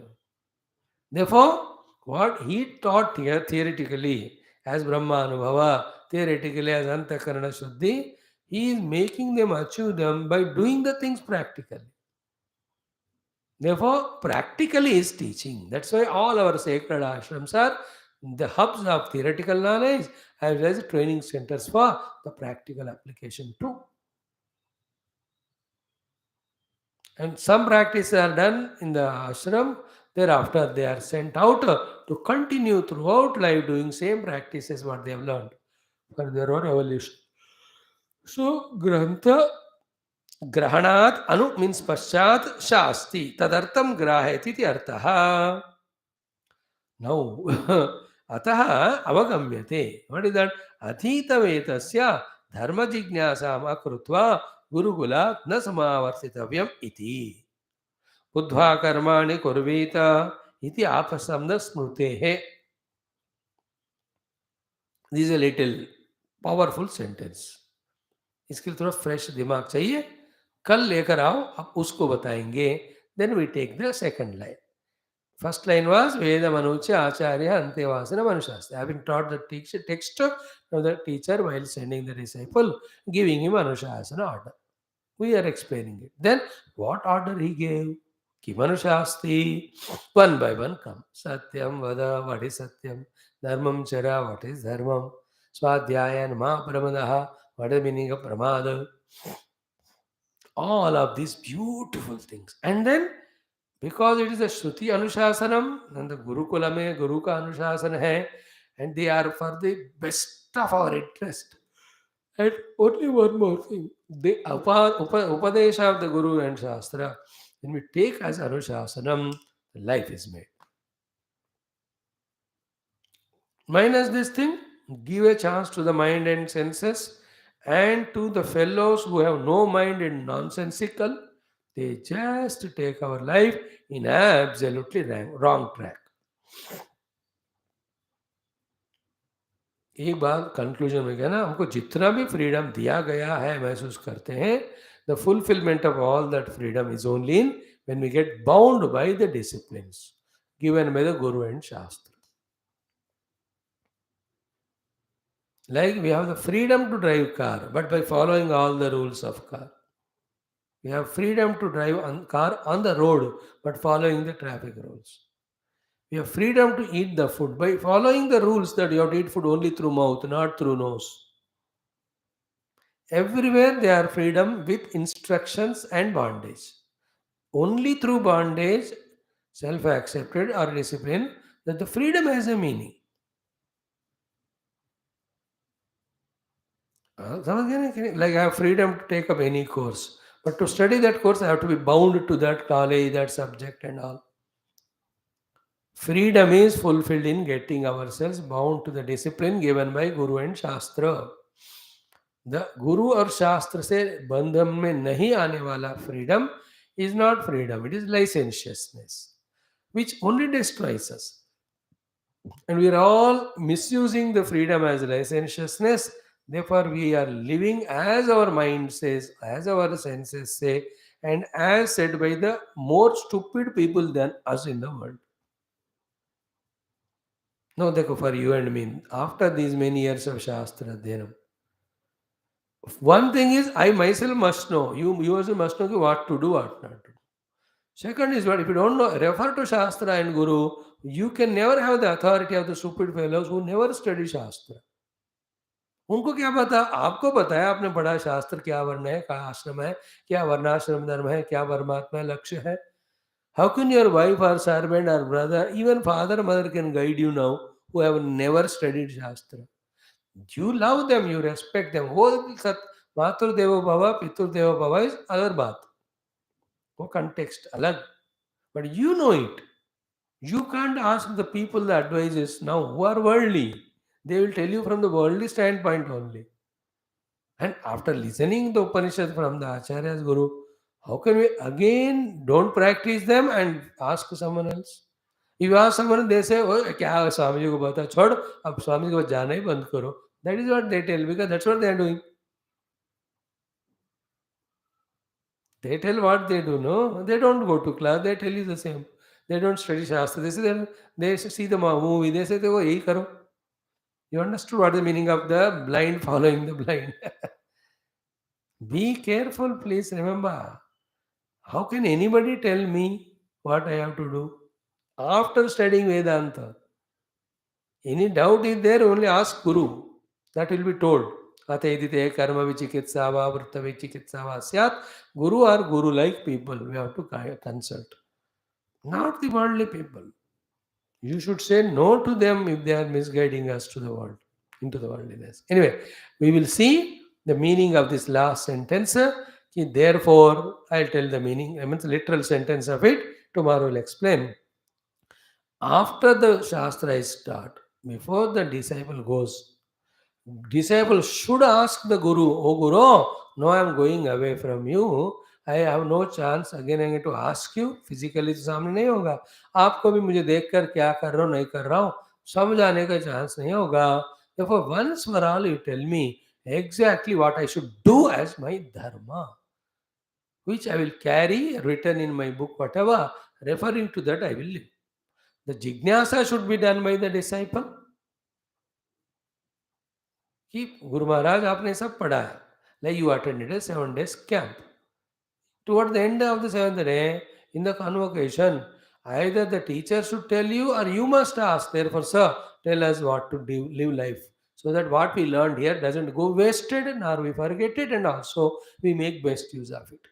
Therefore, what he taught here theoretically as Brahma Anubhava, theoretically as Antakarana Shuddhi, he is making them achieve them by doing the things practically. Therefore, practically is teaching. That's why all our sacred ashrams are the hubs of theoretical knowledge as well as training centers for the practical application too. And some practices are done in the ashram. Thereafter, they are sent out to continue throughout life doing same practices what they have learned for their own evolution. So, Grantha Grahanat Anu means Paschat Shasti. Tadartam Grahayati iti artaha. Now, Ataha Avagamyate. What is that? Athita Vetasya Dharma Jignasam Akrutva Gurukula na Samavartitavyam iti. Buddha Karmani Kurvita iti Apasamna Smrutehe. This is a little powerful sentence. इसके लिए थोड़ा fresh दिमाग चाहिए. कल लेकर आओ, आप उसको बताएंगे. Then we take the second line. First line was Vedamanucha Acharya Antevasana Manushasti. Having taught the text, now the teacher while sending the disciple, giving him Anushasana order. We are explaining it. Then what order he gave? Kimanushasti. One by one come. Satyam Vada, what is Satyam? Dharmam Chara, what is Dharmam? Swadhyaya Namah what is the meaning of Pramada? All of these beautiful things. And then, because it is a Shruti Anushasanam, and the Gurukula mein Guru ka Anushasana hai, and they are for the best of our interest. And only one more thing. The Upadesha of the Guru and Shastra, when we take as Anushasanam, the life is made. Minus this thing, give a chance to the mind and senses, and to the fellows who have no mind and nonsensical, they just take our life in absolutely wrong track. एक बात conclusion में क्या ना, हमको जितना भी freedom दिया गया है महसूस करते हैं, the fulfilment of all that freedom is only in when we get bound by the disciplines given by the guru and शास्त्र. Like we have the freedom to drive car, but by following all the rules of car. We have freedom to drive car on the road, but following the traffic rules. We have freedom to eat the food by following the rules that you have to eat food only through mouth, not through nose. Everywhere they are freedom with instructions and bondage. Only through bondage, self-accepted or discipline, that the freedom has a meaning. समझ गए ना? Like I have freedom to take up any course, but to study that course, I have to be bound to that college, that subject, and all. Freedom is fulfilled in getting ourselves bound to the discipline given by Guru and Shastra. The Guru or Shastra से बंधन में नहीं आने वाला freedom is not freedom. It is licentiousness, which only destroys us. And we are all misusing the freedom as licentiousness. Therefore, we are living as our mind says, as our senses say, and as said by the more stupid people than us in the world. No, देखो, for you and me, after these many years of Shastra Adhyanam, one thing is I myself must know, you also must know what to do, what not to do. Second is what, if you don't know, refer to Shastra and Guru, you can never have the authority of the stupid fellows who never study Shastra. उनको क्या पता? आपको पता है, आपने पढ़ा शास्त्र, क्या वर्ण है, क्या आश्रम है, क्या वर्णाश्रम धर्म है, क्या परमात्मा लक्ष्य है. How can your wife or servant or brother, even father, mother can guide you now who have never studied Shastra? You love them, you respect them. वो सत मातृ देवो भव, पितृ देवो भव is other बात. वो context अलग. But you know it. You can't ask the people the advices now who are worldly. They will tell you from the worldly standpoint only. And after listening the Upanishad from the Acharya's Guru, how can we again don't practice them and ask someone else? If you ask someone, they say, "Oh, क्या स्वामी जी को बता छोड़, अब स्वामी जी को जाना ही बंद करो." That is what they tell, because that's what they are doing. They tell what they do, no? They don't go to class, they tell you the same. They don't study Shastra. They see the movie, they say, "देखो यही करो." You understood what the meaning of the blind following the blind. Be careful, please remember. How can anybody tell me what I have to do after studying Vedanta? Any doubt is there, only ask Guru. That will be told. Atedite karma vichikitsa va vritta vichikitsa va syat. Guru or Guru-like people we have to consult. Not the worldly people. You should say no to them if they are misguiding us to the world, into the worldliness. Anyway, we will see the meaning of this last sentence. Therefore, I'll tell the meaning, I mean the literal sentence of it. Tomorrow we'll explain. After the Shastra is taught, before the disciple should ask the Guru, "Oh Guru, no, I am going away from you. I have no chance again and again to ask you." Physically तो सामने नहीं होगा, आपको भी मुझे देखकर क्या कर रहा हूँ नहीं कर रहा हूँ समझ आने का चांस नहीं होगा. Therefore, once for all, you tell me exactly what I should do as my dharma, which I will carry written in my book, whatever, referring to that I will live. The jignasa should be done by the disciple. कि गुरु महाराज आपने सब पढ़ा है, like you attended a 7 days camp. Toward the end of the 7th day, in the convocation, either the teacher should tell you or you must ask. Therefore, sir, tell us what to do, live life, so that what we learned here doesn't go wasted, nor we forget it, and also we make best use of it.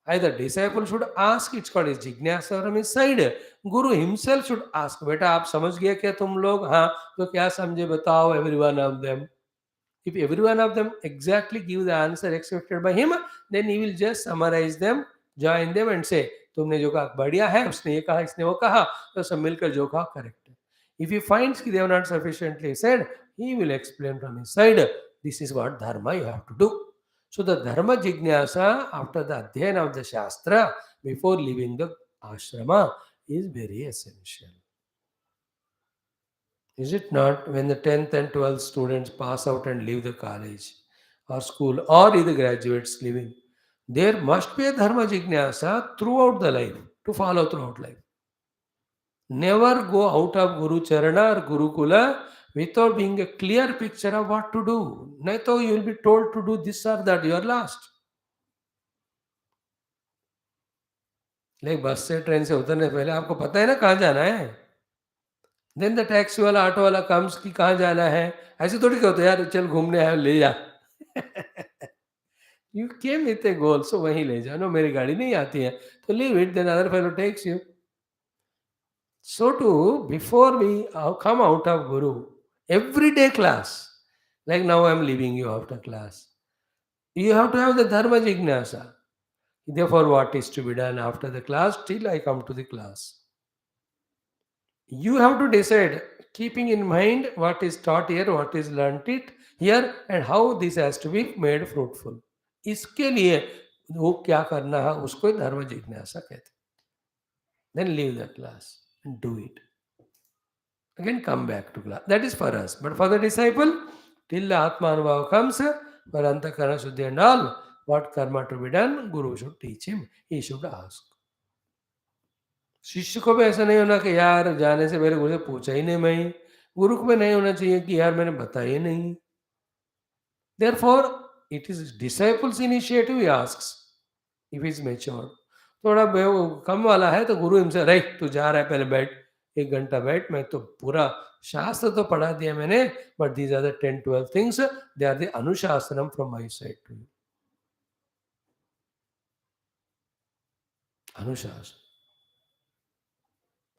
Either disciple should ask, it's called as jignasa from his side. Guru himself should ask, बेटा आप समझ गए क्या तुम लोग? हाँ, तो क्या समझे बताओ, every one of them. If every one of them exactly give the answer expected by him, then he will just summarize them, join them and say, तुमने जो कहा बढ़िया है, उसने ये कहा, इसने वो कहा, तो सब मिलकर जो कहा correct है. If he finds that they have not sufficiently said, he will explain from his side. This is what dharma you have to do. So the dharma jignasa after the adhyayana of the shastra before leaving the ashrama is very essential. Is it not? When the 10th and 12th students pass out and leave the college or school or either graduates leaving, there must be a dharma jignasa throughout the life, to follow throughout life. Never go out of Guru Charana or Gurukula without being a clear picture of what to do. Naito you will be told to do this or that, you are lost. Like बस से train से उतरने से पहले आपको पता है ना कहाँ जाना है. देन द टैक्सी वाला ऑटो वाला कम्स कि कहाँ जाना है. ऐसे थोड़ी कहते यार चल घूमने आया ले जा. यू केम विथ ए गोल, सो वहीं ले जाओ. नो मेरी गाड़ी नहीं आती है तो leave it, then other fellow takes you. So too, before we come out of Guru, everyday class, like now I am leaving you after class, you have to have the Dharma Jignasa. Therefore, what is to be done after the class till I come to the class? You have to decide, keeping in mind what is taught here, what is learnt it here, and how this has to be made fruitful. इसके लिए वो क्या करना है उसको धर्म जिज्ञासा कहते हैं. Then leave the class and do it. Again come back to class. That is for us. But for the disciple, till the Atma Anubhava comes, for Antakarana Shuddhi and all, what karma to be done, Guru should teach him. He should ask. शिष्य को भी ऐसा नहीं होना कि यार जाने से पहले गुरु से पूछा ही नहीं मैं. गुरु को भी नहीं होना चाहिए कि यार मैंने बताया ही नहीं. Therefore, it is disciples' initiative he asks. If he is mature. थोड़ा कम वाला है तो गुरु हिमसे रही तू जा रहा है पहले बैठ 1 घंटा बैठ. मैं तो पूरा शास्त्र तो पढ़ा दिया मैंने, but these are the 10-12 things, they are the अनुशासनम from my side to you. अनुशासन.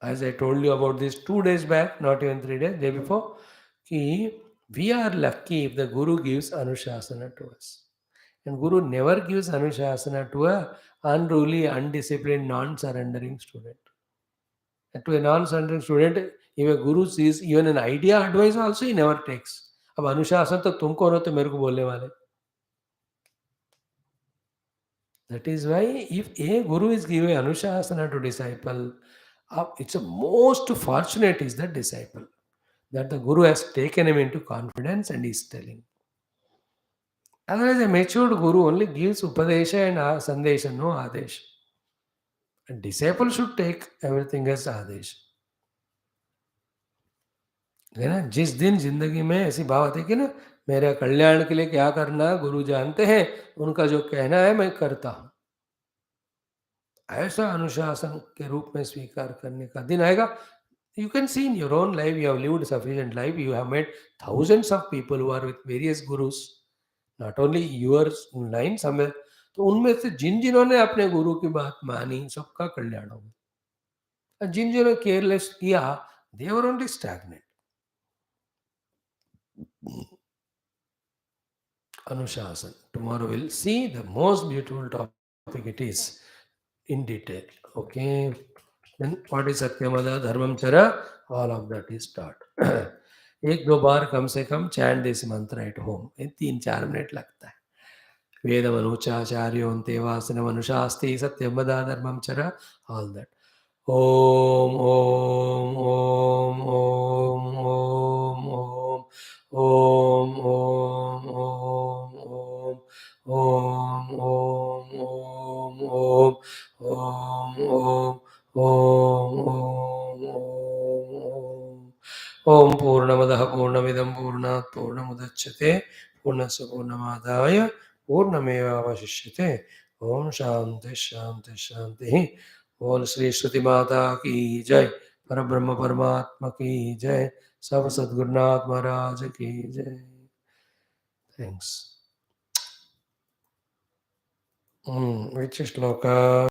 As I told you about this 2 days back, not even 3 days, day before, कि we are lucky if the Guru gives Anushasana to us. And Guru never gives Anushasana to a unruly, undisciplined, non-surrendering student. And to a non-surrendering student, if a Guru sees even an idea advice also, he never takes. अब अनुशासन तो तुम कौन हो तो मेरे को बोलने वाले. That is why if a Guru is giving Anushasana to disciple, it's a most fortunate is the disciple. That the Guru has taken him into confidence and is telling. Otherwise, a matured Guru only gives Upadesha and Sandesha, no Adesha. A disciple should take everything as Adesha. है ना. जिस दिन जिंदगी में ऐसी भाव आती है कि ना मेरे कल्याण के लिए क्या करना गुरु जानते हैं, उनका जो कहना है मैं करता हूँ, ऐसा अनुशासन के रूप में स्वीकार करने का दिन आएगा. You can see in your own life, you have lived sufficient life, you have met thousands of people who are with various gurus, not only yours line somewhere. तो उनमें से जिन जिन्होंने अपने गुरु की बात मानी सबका कल्याण होगा. और जिन जिन्होंने केयरलेस किया, they were only stagnant. Anushasan. Tomorrow we'll see the most beautiful topic it is in detail. Okay. Then what is Satyamada, Dharmam Chara? All of that is taught. 1-2 बार कम से कम चैंट दिस मंत्र at home. 3-4 minute लगता है. वेदमनुचाचार्योन्ते वासनमनुशास्ति सत्यमदा धर्मम चर. All that. Om Om Om Om Om Om Om Om Om Om Om Om Om Om Om Om Om Om Om Purnamadah Purnamidam Purnat Purnamudachyate Purnasya Purnamadaya Purnameva Avashishyate. Om Shanti Shanti Shanti. बोल श्री श्रुति माता की जय. पर ब्रह्म परमात्मा की जय. सब सद्गुरुनाथ महाराज की जय. थैंक्स. Which shloka?